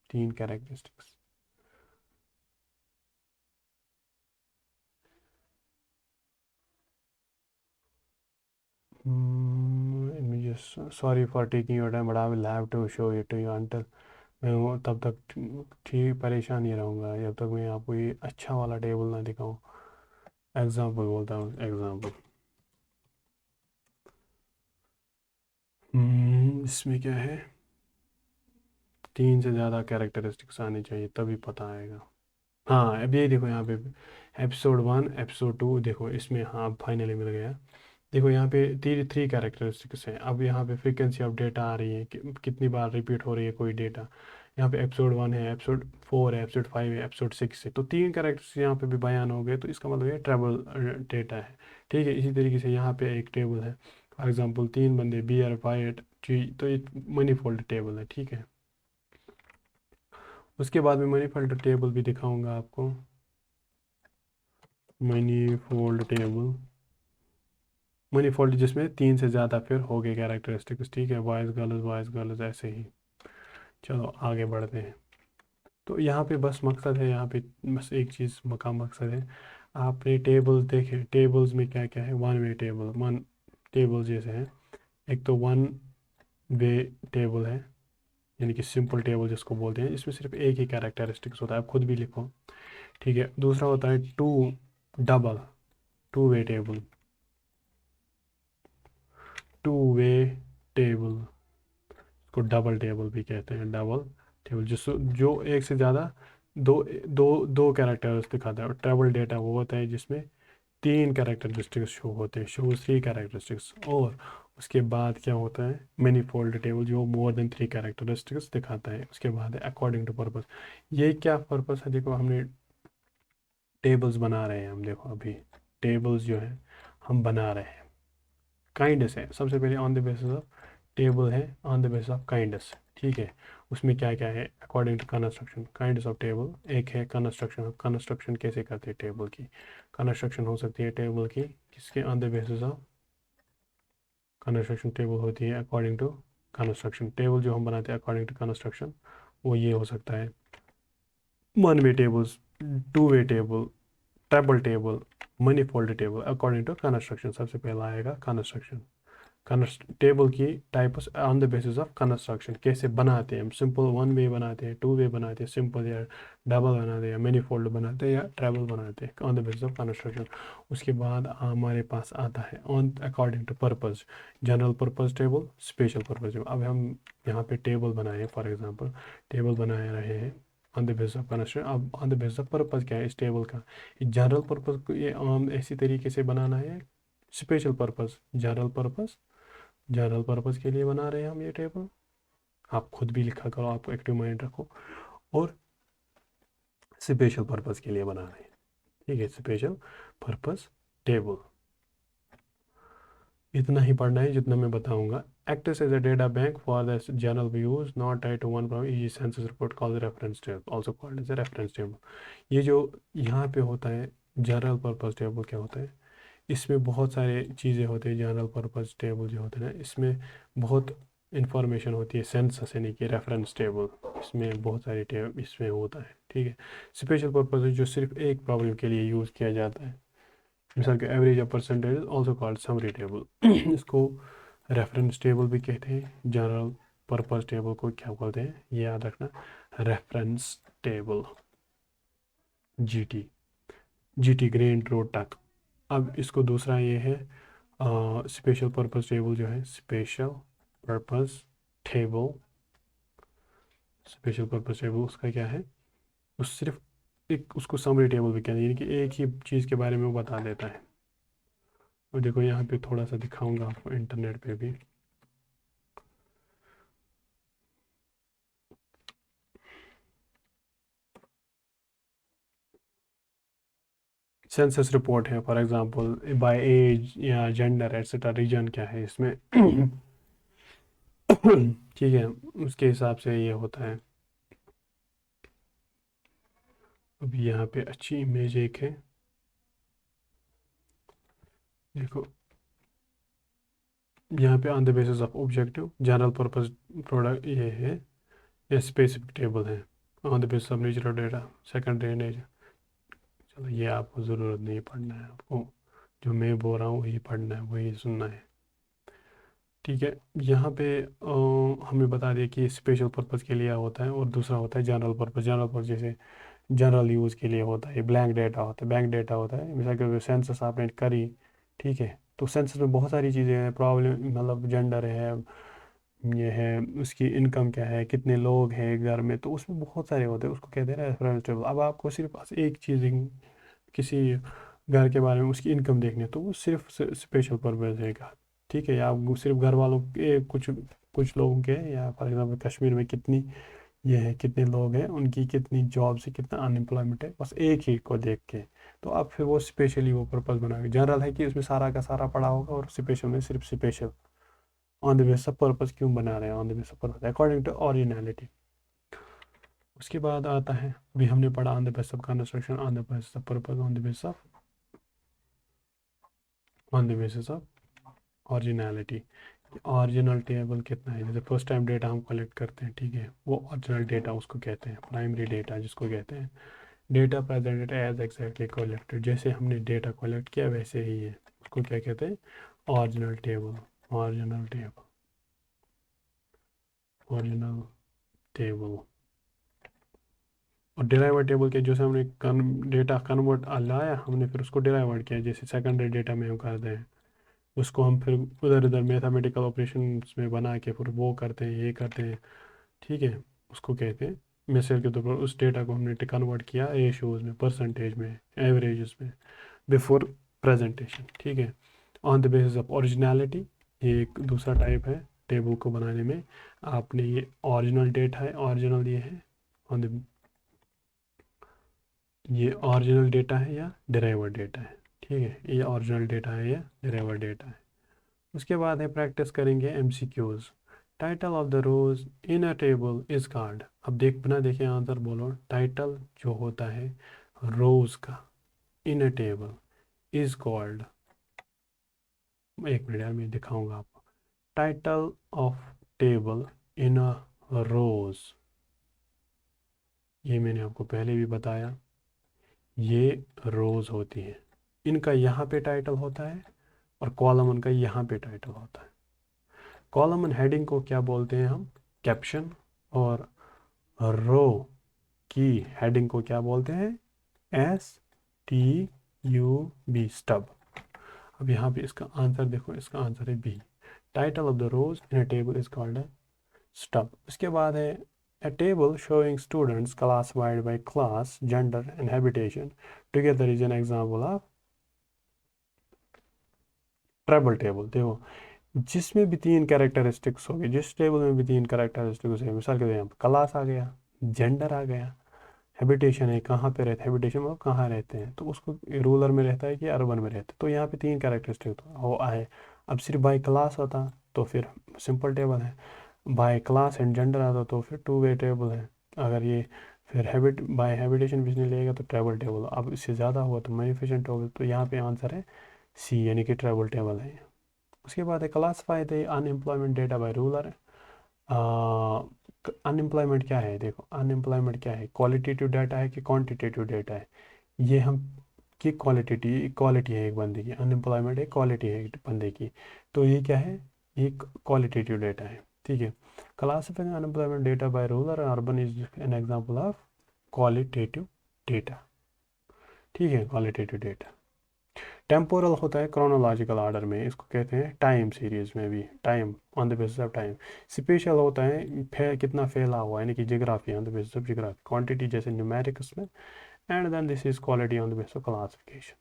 तीन characteristics, sorry for taking your time but I will have to show it to you until, मैं वो तब तक ठीक परेशान ही रहूँगा जब तक मैं आपको ये अच्छा वाला टेबल ना दिखाऊँ। एग्जाम्पल बोलता हूँ, एग्जाम्पल, इसमें क्या है, 3 से ज़्यादा कैरेक्टरिस्टिक्स आने चाहिए तभी पता आएगा। हाँ अब ये देखो यहाँ पे एपिसोड 1 एपिसोड 2 देखो इसमें, हाँ फाइनली मिल गया। देखो यहाँ पे 3 कैरेक्टरिस्टिक्स हैं। अब यहाँ पे फ्रीक्वेंसी ऑफ डेटा आ रही है कि कितनी बार रिपीट हो रही है कोई डेटा। यहाँ पे एपिसोड 1 है, एपिसोड 4 है, एपिसोड 5 है, एपिसोड 6 है, तो 3 कैरेक्टर्स यहाँ पे भी बयान हो गए, तो इसका मतलब ये ट्रेवल डेटा है। ठीक है, इसी तरीके से यहाँ पे एक टेबल है, फॉर एग्जांपल 3 बंदे बी आर वाइट जी, तो ये मनी फोल्ड टेबल है। ठीक है, उसके बाद में मनी फोल्ड टेबल भी दिखाऊंगा आपको। Money fold table, money fold जिसमें 3 से ज़्यादा फिर हो गए कैरेक्टरिस्टिक्स। ठीक है, बॉयज़ गर्ल्स ऐसे ही। चलो आगे बढ़ते हैं। तो यहाँ पे बस मकसद है, यहाँ पे बस एक चीज़ का मकसद है, आपने टेबल्स देखे, टेबल्स में क्या क्या है, one way table, one table जैसे हैं। एक तो वन वे टेबल है, यानी कि सिंपल टेबल जिसको बोलते हैं, इसमें सिर्फ एक ही कैरेक्टरिस्टिक्स होता है, आप खुद भी लिखो। ठीक है, दूसरा होता है double two way table, two way table को डबल टेबल भी कहते हैं, डबल टेबल जो एक से ज़्यादा दो दो दो कैरेक्टर्स दिखाता है। और ट्रेवल डेटा वो होता है जिसमें 3 कैरेक्टरिस्टिक्स शो होते हैं, शो 3 कैरेक्टरिस्टिक्स। और उसके बाद क्या होता है, मैनी फोल्ड टेबल जो मोर देन 3 कैरेक्टरिस्टिक्स दिखाता है। उसके बाद है अकॉर्डिंग टू पर्पस। ये क्या पर्पस है, देखो हमने टेबल्स बना रहे हैं हम, देखो अभी टेबल्स जो है हम बना रहे हैं, काइंडनेस है सबसे पहले, on the basis of table है, on the basis of kindness. ठीक है, उसमें क्या क्या है, according to construction, kindness of table. एक है कंस्ट्रक्शन, कंस्ट्रक्शन कैसे करते हैं टेबल की, कंस्ट्रक्शन हो सकती है टेबल की किसके, on the basis of construction table होती है अकॉर्डिंग टू कंस्ट्रक्शन। टेबल जो हम बनाते हैं अकॉर्डिंग टू कंस्ट्रक्शन, वो ये हो सकता है one way tables, two way table, triple table, manifold table according to construction. सबसे पहला आएगा कंस्ट्रक्शन, टेबल की types on the basis of construction, कैसे बनाते हैं हम, सिंपल वन वे बनाते हैं, टू वे बनाते हैं, सिंपल या डबल बनाते हैं, या मैनी फोल्ड बनाते हैं, या ट्रेबल बनाते हैं on the basis of construction. उसके बाद हमारे पास आता है on according to purpose, general purpose table, special purpose table. अब हम यहाँ पे टेबल बनाए, फॉर एग्जाम्पल टेबल बना रहे हैं on the basis of construction. अब on the basis of purpose क्या है इस टेबल का, जनरल पर्पस को ये आम ऐसी तरीके से बनाना है, स्पेशल पर्पस, जनरल पर्पस के लिए बना रहे हैं हम ये टेबल। आप खुद भी लिखा करो, आपको एक्टिव माइंड रखो। और स्पेशल पर्पस के लिए बना रहे हैं। ठीक है, स्पेशल पर्पस टेबल। इतना ही पढ़ना है जितना मैं बताऊंगा। Acts as a data bank for the general views not tied to one from each census report called reference table, also called as a reference table। ये जो यहाँ पे होता है जनरल पर्पस टेबल, क्या होता है, इसमें बहुत सारे चीज़ें होती हैं। जनरल पर्पस टेबल जो होता है ना, इसमें बहुत इंफॉर्मेशन होती है, सेंसस यानी कि रेफरेंस टेबल, इसमें बहुत सारी टेबल इसमें होता है। ठीक है, स्पेशल पर्पस जो सिर्फ एक प्रॉब्लम के लिए यूज़ किया जाता है, मिसाल के average of percentage also called summary table. इसको रेफरेंस टेबल भी कहते हैं। जनरल पर्पस टेबल को क्या बोलते हैं, ये याद रखना, reference table, GT grain road तक। अब इसको दूसरा ये है स्पेशल पर्पस टेबल जो है, special purpose table, special purpose table उसका क्या है, उस सिर्फ एक उसको समरी टेबल भी कहते हैं, यानी कि एक ही चीज़ के बारे में वो बता देता है। और देखो यहाँ पे थोड़ा सा दिखाऊंगा आपको इंटरनेट पे भी। सेंसस रिपोर्ट है, फॉर एग्जांपल बाय एज या जेंडर एटसेट्रा, रीजन क्या है इसमें। ठीक है, उसके हिसाब से ये होता है। अभी यहाँ पे अच्छी इमेज एक है, देखो यहाँ पे on the basis of objective general purpose product ये है, ये स्पेसिफिक टेबल है, on the basis of nature of data secondary nature. चलो ये आपको ज़रूरत नहीं पढ़ना है, आपको जो मैं बोल रहा हूँ वही पढ़ना है, वही सुनना है। ठीक है, यहाँ पे हमें बता दिया कि स्पेशल पर्पस के लिए होता है, और दूसरा होता है जनरल पर्पस। जनरल पर्पस जैसे जनरल यूज़ के लिए होता है, ब्लैंक डेटा होता है, बैंक डेटा होता है। मिसाल के सेंसस आपने करी, ठीक है, तो सेंसस में बहुत सारी चीज़ें हैं, प्रॉब्लम मतलब जेंडर है, ये है उसकी इनकम क्या है, कितने लोग हैं घर में, तो उसमें बहुत सारे होते हैं, उसको कहते हैं रेफरेंस टेबल। अब आपको सिर्फ बस एक चीज़ किसी घर के बारे में उसकी इनकम देखनी है तो वो सिर्फ स्पेशल पर्पज़ है का, ठीक है। या आप सिर्फ घर वालों के कुछ कुछ लोगों के, या फॉर एग्जांपल कश्मीर में कितनी ये है, कितने लोग हैं, उनकी कितनी जॉब से कितना अनएम्प्लॉयमेंट है, बस एक ही को देख के तो आप फिर वो स्पेशली वो पर्पज़ बनाओगे। जनरल है कि उसमें सारा का सारा पड़ा होगा, और स्पेशल में सिर्फ special. On the base of purpose क्यों बना रहे हैं, on the base of purpose according to originality. उसके बाद आता है, अभी हमने पढ़ा on the base of construction, on the base of purpose, on the basis of originality. Original table कितना है, जैसे फर्स्ट टाइम डेटा हम कलेक्ट करते हैं, ठीक है, वो ओरिजिनल डेटा उसको कहते हैं, प्राइमरी डेटा जिसको कहते हैं। Data presented as exactly collected, जैसे हमने डेटा कलेक्ट किया वैसे ही है, उसको क्या कहते हैं, original table. Original table, original table. और डिराइवर टेबल के जैसे हमने डेटा कन्वर्ट लाया हमने, फिर उसको डिराइवर्ड किया, जैसे सेकेंडरी डेटा में हम करते हैं, उसको हम फिर उधर इधर मैथमेटिकल ऑपरेशंस में बना के फिर वो करते हैं, ये करते हैं, ठीक है। उसको कहते हैं मिसाल के तौर पर उस डेटा को हमने कन्वर्ट किया रेशियोज में, परसेंटेज में, एवरेजेस में, बिफोर प्रेजेंटेशन, ठीक है। On the basis of originality, ये एक दूसरा टाइप है टेबल को बनाने में। आपने ये ओरिजिनल डेटा है, ओरिजिनल ये है, ऑन द ये ओरिजिनल डेटा है या डिराइवर्ड डेटा है, ठीक है, ये ओरिजिनल डेटा है या डिराइवर्ड डेटा है। उसके बाद है प्रैक्टिस करेंगे MCQs. Title of the rows in a table is called, अब देख बिना देखे आंसर बोलो। टाइटल जो होता है रोज का इन अ टेबल इज कॉल्ड, एक मिनट यार मैं दिखाऊंगा आपको। टाइटल ऑफ टेबल इन अ रोज, ये मैंने आपको पहले भी बताया, ये रोज होती है, इनका यहाँ पे टाइटल होता है और कॉलम उनका यहाँ पे टाइटल होता है। कॉलम एंड हेडिंग को क्या बोलते हैं हम, कैप्शन, और रो की हेडिंग को क्या बोलते हैं, STUB, स्टब। अब यहाँ पे इसका आंसर देखो, इसका आंसर है B. Title of the rows in a table is called a stub. उसके बाद है a table showing students classified by class, gender and habitation together is an example of treble table. देखो जिसमें भी तीन कैरेक्टरिस्टिक्स होगी, जिस टेबल में भी तीन कैरेक्टरिस्टिक्स है, मिसाल के तौर पर क्लास आ गया, जेंडर आ गया, हैबिटेशन है, कहाँ पे रहते हैं, हैबिटेशन मतलब कहाँ रहते हैं, तो उसको रूरल में रहता है कि अर्बन में रहता है, तो यहाँ पे तीन कैरेक्टरिस्टिक हो आए। अब सिर्फ बाई क्लास होता तो फिर सिंपल टेबल है, बाय क्लास एंड जेंडर आता तो फिर टू वे टेबल है। अगर ये फिर हैबिट बाय हैबिटेशन बिजनेस लेगा तो ट्रैवल टेबल, अब इससे ज़्यादा हुआ तो मैनिफिकेशन टेबल, तो यहाँ पे आंसर है सी, यानी कि ट्रैवल टेबल है। उसके बाद है classify the unemployment data by rural. Unemployment क्या है, देखो अनएम्प्लॉयमेंट क्या है, क्वालिटेटिव डाटा है कि क्वांटिटेटिव डाटा है, ये हम की क्वालिटेटिव क्वालिटी है एक बंदे की, अनएम्प्लॉयमेंट है क्वालिटी है एक बंदे की, तो ये क्या है, ये क्वालिटेटिव डाटा है, ठीक है। Classifying unemployment data by rural और urban is an example of qualitative data, ठीक है, क्वालिटेटिव डेटा। टेम्पोरल होता है क्रोनोलॉजिकल ऑर्डर में, इसको कहते हैं टाइम सीरीज में भी, time on the basis of time. Special होता है कितना फैला हुआ है, यानी कि geography on the basis of geography, quantity जैसे न्यूमेरिक उसमें, and then this is quality on the basis of classification.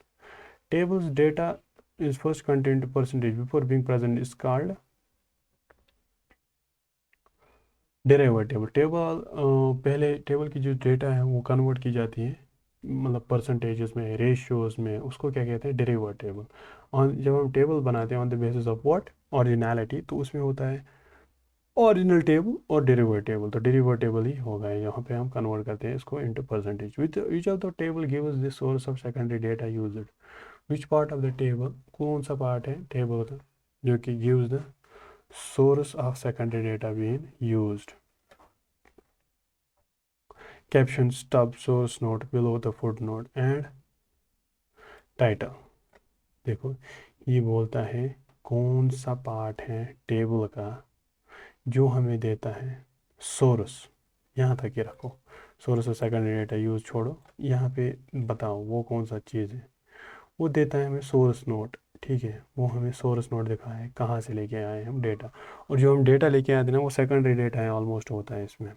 Tables data is first content percentage before being present is called derivative table. Table पहले table की जो data है वो convert की जाती है, मतलब परसेंटेजेस में, रेशियोज में, उसको क्या कहते हैं, डेरिवेटिव टेबल। और जब हम टेबल बनाते हैं on the basis of what, originality, तो उसमें होता है ओरिजिनल टेबल और डेरिवेटिव टेबल, तो डेरिवेटिव टेबल ही होगा यहाँ पे, हम कन्वर्ट करते हैं इसको into percentage. Which each of the table gives the source of secondary data used. Which part of the table, कौन सा पार्ट है टेबल का जो कि gives the source of secondary data being used. Caption, stub, source note, below the foot note and title. देखो ये बोलता है कौन सा पार्ट है टेबल का जो हमें देता है सोर्स, यहाँ तक ही रखो, सोर्स और सेकेंडरी डेटा यूज छोड़ो, यहाँ पे बताओ वो कौन सा चीज़ है, वो देता है हमें सोर्स नोट, ठीक है, वो हमें सोर्स नोड दिखा है कहाँ से लेके आए हम डेटा, और जो हम डेटा लेके आए थे ना वो सेकेंडरी डेटा है ऑलमोस्ट होता है इसमें।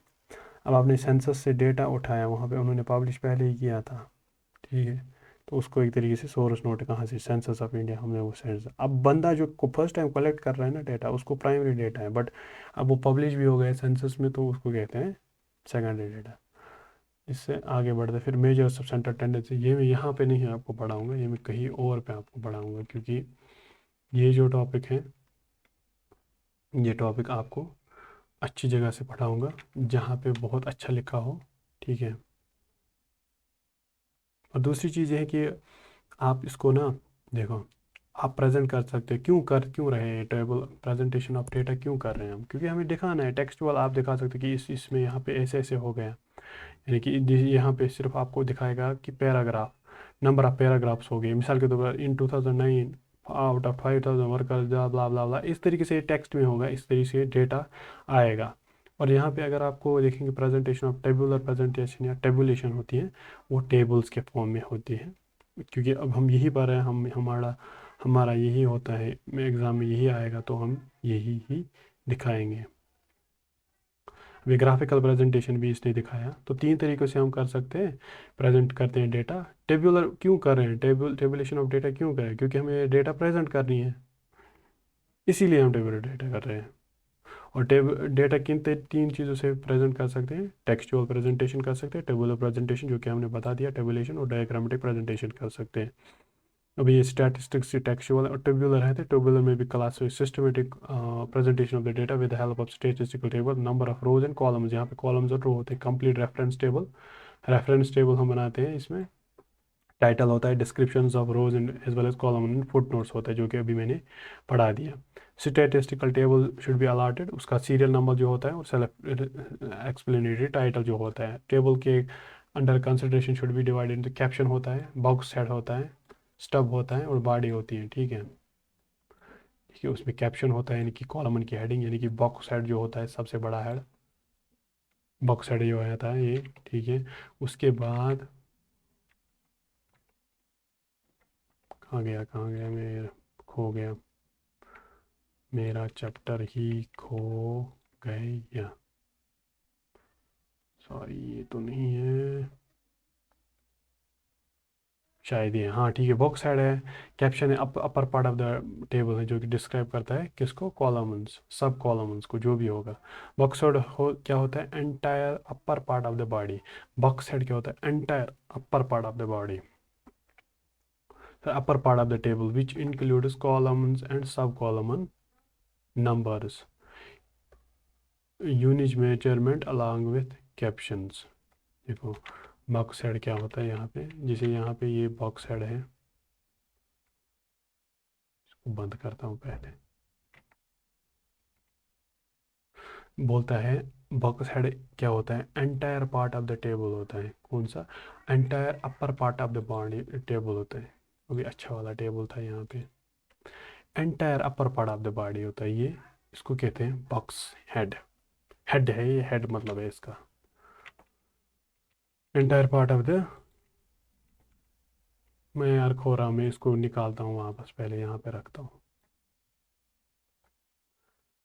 अब आपने सेंसस से डेटा उठाया, वहाँ पे उन्होंने पब्लिश पहले ही किया था, ठीक है, तो उसको एक तरीके से सोर्स नोट कहाँ से, सेंसस ऑफ इंडिया, हमने वो सेंस, अब बंदा जो फर्स्ट टाइम कलेक्ट कर रहा है ना डेटा उसको प्राइमरी डेटा है, बट अब वो पब्लिश भी हो गए सेंसस में तो उसको कहते हैं सेकेंडरी डेटा। इससे आगे बढ़ते फिर मेजर सब सेंटर टेंडेंसी, ये मैं यहाँ पे नहीं आपको पढ़ाऊँगा, ये मैं कहीं और पे आपको पढ़ाऊँगा, क्योंकि ये जो टॉपिक है, ये टॉपिक आपको अच्छी जगह से पढ़ाऊँगा जहाँ पे बहुत अच्छा लिखा हो, ठीक है। और दूसरी चीज़ ये है कि आप इसको ना देखो, आप प्रेजेंट कर सकते हो, क्यों रहे हैं टेबल प्रेजेंटेशन ऑफ डेटा क्यों कर रहे हैं हम, क्योंकि हमें दिखाना है टेक्सचुअल, आप दिखा सकते हो कि इसमें यहाँ पे ऐसे ऐसे हो गया, यानी कि यहाँ पे सिर्फ आपको दिखाएगा कि पैराग्राफ, नंबर ऑफ पैराग्राफ्स हो गए, मिसाल के तौर पर इन 2009 आउट ऑफ 5000 वर्कर्स ब्ला ब्ला ब्ला, इस तरीके से टेक्स्ट में होगा, इस तरीके से डेटा आएगा। और यहाँ पे अगर आपको देखेंगे प्रेजेंटेशन ऑफ टेबुलर प्रेजेंटेशन या टेबुलेशन होती है, वो टेबल्स के फॉर्म में होती है, क्योंकि अब हम यही पढ़ रहे हैं, हम हमारा यही होता है, एग्ज़ाम में यही आएगा तो हम यही ही दिखाएंगे। वे ग्राफिकल प्रेजेंटेशन भी इसने दिखाया, तो तीन तरीक़ों से हम कर सकते हैं, प्रेजेंट करते हैं डेटा। टेबुलर क्यों कर रहे हैं, टेबुलेशन ऑफ डेटा क्यों करें, क्योंकि हमें डेटा प्रेजेंट करनी है, इसीलिए हम टेबुलर डेटा कर रहे हैं। और डेटा किन तीन चीज़ों से प्रेजेंट कर सकते हैं, टेक्सचुअल प्रेजेंटेशन कर सकते हैं, टेबुलर प्रेजेंटेशन जो कि हमने बता दिया, टेबुलेशन, और डायग्रामेटिक प्रेजेंटेशन कर सकते हैं। अभी ये स्टैटिस्टिक्स से टेक्सचुअल और टेबुलर है, तो टेबुलर में भी class systematic presentation of the data with the help of statistical table, number of rows and columns, यहाँ पे कॉलम्स और रो होते हैं, कंप्लीट रेफरेंस टेबल हम बनाते हैं, इसमें टाइटल होता है, descriptions of rows and as well as column and footnotes होता है, जो कि अभी मैंने पढ़ा दिया। Statistical table should be allotted, उसका सीरियल नंबर जो होता है, और सेलेक्ट एक्सप्लेनेटरी टाइटल जो होता है, टेबल के under consideration should be divided into, caption होता है, बॉक्स हेड होता है, स्टब होता है, और बॉडी होती है, ठीक है। ठीक है, उसमें कैप्शन होता है यानी कि कॉलम की हेडिंग, यानी कि बॉक्स हेड जो होता है सबसे बड़ा हेड, बॉक्स हेड जो होता है ये, ठीक है। उसके बाद कहाँ गया मेरा, खो गया, मेरा चैप्टर ही खो गया, सॉरी ये तो नहीं है, शायद ये, हाँ ठीक है, बॉक्स हेड है, कैप्शन है, upper part of the table है, जो कि डिस्क्राइब करता है किसको, कॉलम्स, सब कॉलम्स को, जो भी होगा। बॉक्स हेड क्या होता है, entire upper part of the body, box head क्या होता है, entire upper part of the body, the upper part of the table which includes columns and sub-column numbers, unit measurement along with captions। देखो box head क्या होता है यहाँ पे, जैसे यहाँ पे ये बॉक्स हेड है, इसको बंद करता हूँ पहले, बोलता है बॉक्स हेड क्या होता है, entire part of the table होता है, कौन सा, entire upper part of the body table होता है, अभी अच्छा वाला टेबल था यहाँ पे, entire upper part of the body होता है ये, इसको कहते हैं बॉक्स हेड, हेड है ये, हेड मतलब है इसका, एंटायर पार्ट ऑफ द, मैं यार खो रहा हूँ, मैं इसको निकालता हूँ वापस, पहले यहाँ पे रखता हूँ,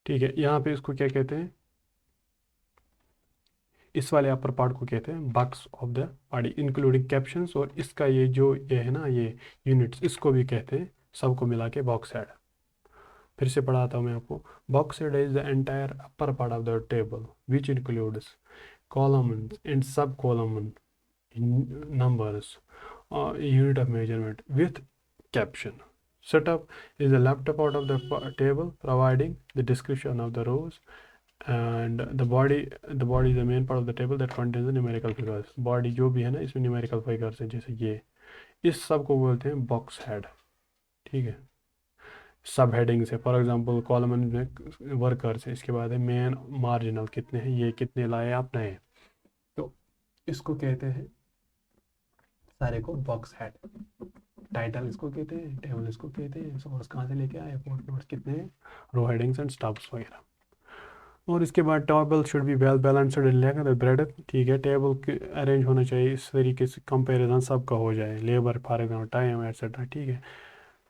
ठीक है। यहाँ पे इसको क्या कहते हैं, इस वाले अपर पार्ट को कहते हैं box of the body including captions, और इसका ये है ना, ये यूनिट्स, इसको भी कहते हैं, सबको मिला के बॉक्स हेड। फिर से पढ़ाता हूँ मैं आपको, box head is the entire upper part of the table which includes columns and sub-column numbers, unit of measurement with caption. Setup is the left part of the table providing the description of the rows, and the body is the main part of the table that contains the numerical figures। body जो भी है ना, इसमें numerical figures है, जैसे ये, इस सब को बोलते हैं बॉक्स हेड, ठीक है। सब हेडिंग से, फॉर एग्जांपल कॉलम में वर्कर्स है, इसके बाद है मेन मार्जिनल कितने हैं, ये कितने लाए आप नए, तो इसको कहते हैं सारे को बॉक्स हेड। टाइटल इसको कहते हैं, टेबल इसको कहते हैं, सोर्स कहाँ से लेके आए, फुट नोट्स कितने हैं, रो हेडिंग्स एंड स्टब्स वगैरह। और इसके बाद table should be well balanced and length bread, ठीक है, टेबल अरेंज होना चाहिए इस तरीके से, कंपैरिजन सबका हो जाए, labour for example time etcetera, ठीक है।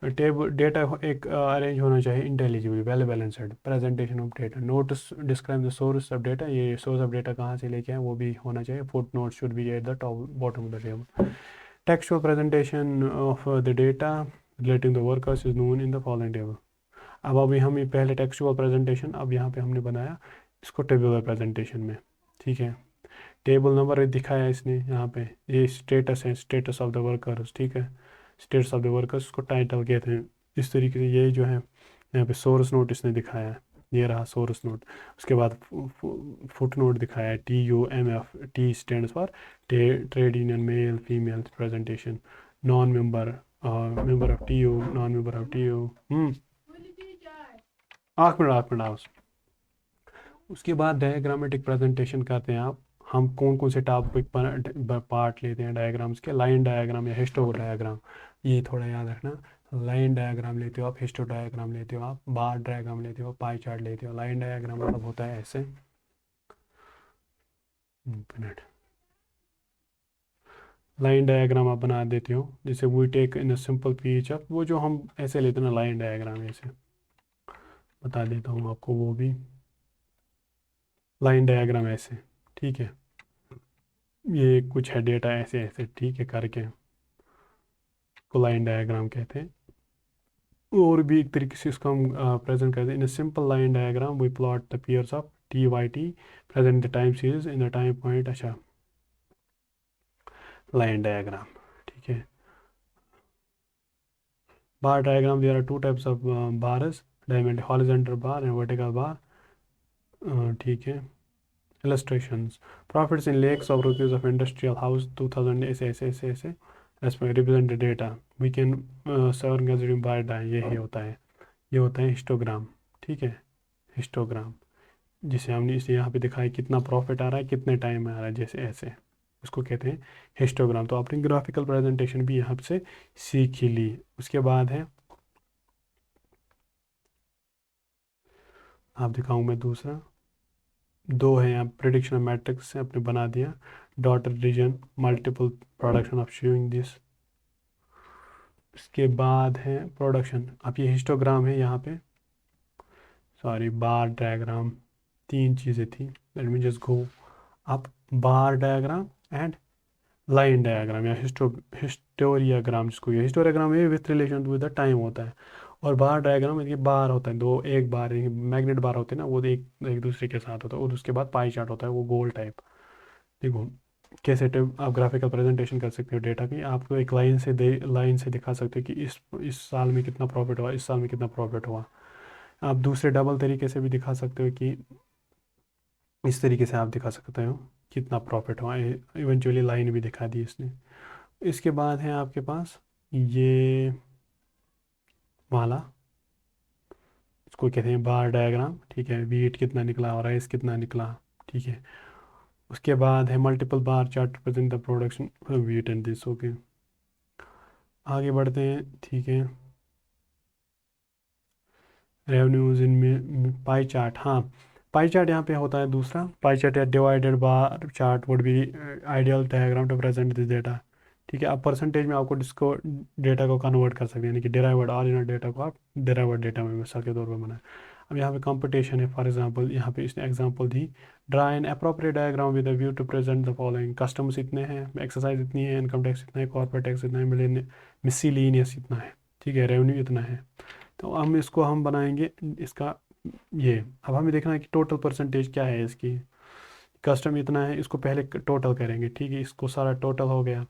टेबल डेटा एक अरेंज होना चाहिए intelligible well balanced presentation of data notes describe the source of data ये सोर्स ऑफ डेटा कहाँ से लेके आए वो भी होना चाहिए foot note should be at the top bottom of the table textual presentation of the data relating the workers is known in the following table अब अभी हम ये पहले टेक्सचुअल प्रेजेंटेशन अब यहाँ पे हमने बनाया इसको टेबुलर प्रेजेंटेशन में ठीक है टेबल नंबर दिखाया इसने यहाँ पे ये स्टेटस है स्टेटस ऑफ द वर्कर्स ठीक है स्टेट्स ऑफ द वर्कर्स उसको टाइटल कहते हैं इस तरीके से ये जो है यहाँ पे सोर्स नोट इसने दिखाया है ये रहा सोर्स नोट उसके बाद फुट नोट दिखाया है TUMF T stands for trade union male female presentation non member member of TU non member of TU आठ मिनट आओ उसके बाद डायग्रामेटिक प्रेजेंटेशन करते हैं आप हम कौन कौन से टॉपिक पर पार्ट लेते हैं डायग्राम्स के लाइन डायग्राम या हिस्टो डायग्राम ये थोड़ा याद रखना लाइन डायग्राम लेते हो आप हिस्टो डायग्राम लेते हो आप बार डायग्राम लेते हो पाई चार्ट लेते हो लाइन डायग्राम मतलब होता है ऐसे मिनट लाइन डायग्राम आप बना देते हो जैसे we take in a simple पीच अप वो जो हम ऐसे लेते हैं ना लाइन डायग्राम ऐसे बता देता हूँ आपको वो भी लाइन डायग्राम ऐसे ठीक है ये कुछ है डेटा ऐसे ऐसे ठीक है करके को लाइन डायग्राम कहते हैं और भी एक तरीके से इसको हम प्रेजेंट करते हैं in a simple line diagram we plot the pairs of TYT present the time series in the time point अच्छा लाइन डायग्राम ठीक है bar diagram there are two types of bars diamond horizontal bar and vertical bar ठीक है illustrations profits in lakhs of rupees of industrial house 2000 ऐसे as per represent the data we can serve considering by time ये होता है histogram ठीक है histogram जिसे हमने इसे यहाँ पे दिखाया कितना प्रॉफिट आ रहा है कितने टाइम में आ रहा है जैसे ऐसे उसको कहते हैं हिस्टोग्राम तो आपने ग्राफिकल प्रेजेंटेशन भी यहाँ से सीख ही ली उसके बाद है आप दिखाऊँ मैं दूसरा दो है यहाँ प्रिडिक्शन मैट्रिक्स से आपने बना दिया daughter region multiple production of showing this इसके बाद है प्रोडक्शन अब ये हिस्टोग्राम है यहाँ पे सॉरी बार डायग्राम तीन चीज़ें थी लेट मी जस्ट गो अब बार डायग्राम एंड लाइन डायग्राम या हिस्टोरियाग्राम जिसको ये हिस्टोरियाग्राम ये with relation with the time होता है और बार डायग्राम ये बार होता है दो एक बार मैग्नेट बार होते हैं ना वो एक एक दूसरे के साथ होता है और उसके बाद पाई चार्ट होता है वो गोल टाइप देखो कैसे आप ग्राफिकल प्रेजेंटेशन कर सकते हो डेटा की आपको एक लाइन से दिखा सकते हो कि इस साल में कितना प्रॉफिट हुआ इस साल में कितना प्रॉफिट हुआ आप दूसरे डबल तरीके से भी दिखा सकते हो कि इस तरीके से आप दिखा सकते हो कितना प्रॉफिट हुआ इवेंचुअली लाइन भी दिखा दी इसने इसके बाद है आपके पास ये वाला इसको कहते हैं बार डायग्राम ठीक है वीट कितना निकला और राइस कितना निकला ठीक है उसके बाद है multiple bar chart represent the production wheat and this okay आगे बढ़ते हैं ठीक है रेवेन्यूज इन पाई चार्ट हाँ पाई चार्ट यहाँ पे होता है दूसरा पाई चार्ट या divided bar chart would be ideal diagram to present this data ठीक है आप परसेंटेज में आपको इसको डेटा को कन्वर्ट कर सकते हैं यानी कि डेराइवर्ड ऑरिजिनल डेटा को आप डेराइवर्ड डेटा में मिसाल के तौर पर बनाए अब यहाँ पे कंपटीशन है फॉर एग्जांपल यहाँ पे इसने एग्जांपल दी draw an appropriate diagram with a view to present the following customs इतने हैं एक्सरसाइज इतनी है इनकम टैक्स इतना है कॉर्पोरेट टैक्स इतना है मिसलिनियस इतना है ठीक है रेवेन्यू इतना है तो हम बनाएंगे इसका ये अब हमें देखना है कि टोटल परसेंटेज क्या है इसकी कस्टम इतना है इसको पहले टोटल करेंगे ठीक है इसको सारा टोटल हो गया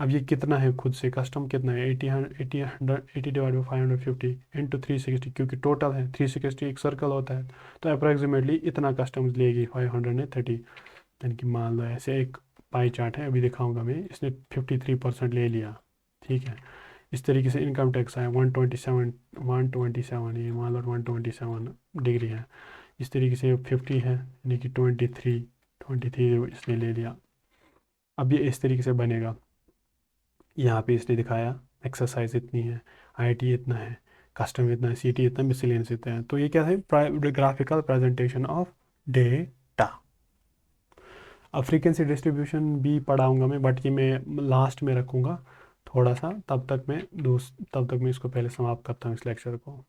अब ये कितना है खुद से कस्टम कितना है 80 डिवाइड बाई 550 इंटू 360 क्योंकि टोटल है 360 एक सर्कल होता है तो अप्रॉक्सीमेटली इतना कस्टम्स लेगी 530 यानी कि मान लो ऐसे एक पाई चार्ट है अभी दिखाऊंगा मैं इसने 53% ले लिया ठीक है इस तरीके से इनकम टैक्स आया 127 ये मान लो 127 डिग्री है इस तरीके से 50 है यानी कि 23 इसने ले लिया अब ये इस तरीके से बनेगा यहाँ पे इसने दिखाया एक्सरसाइज इतनी है आईटी इतना है कस्टम इतना है सीटी इतना मिसलेनियस इतना है तो ये क्या है ग्राफिकल प्रेजेंटेशन ऑफ डेटा अब फ्रीक्वेंसी डिस्ट्रीब्यूशन भी पढ़ाऊंगा मैं बट ये मैं लास्ट में रखूँगा थोड़ा सा, तब तक मैं इसको पहले समाप्त करता हूँ इस लेक्चर को।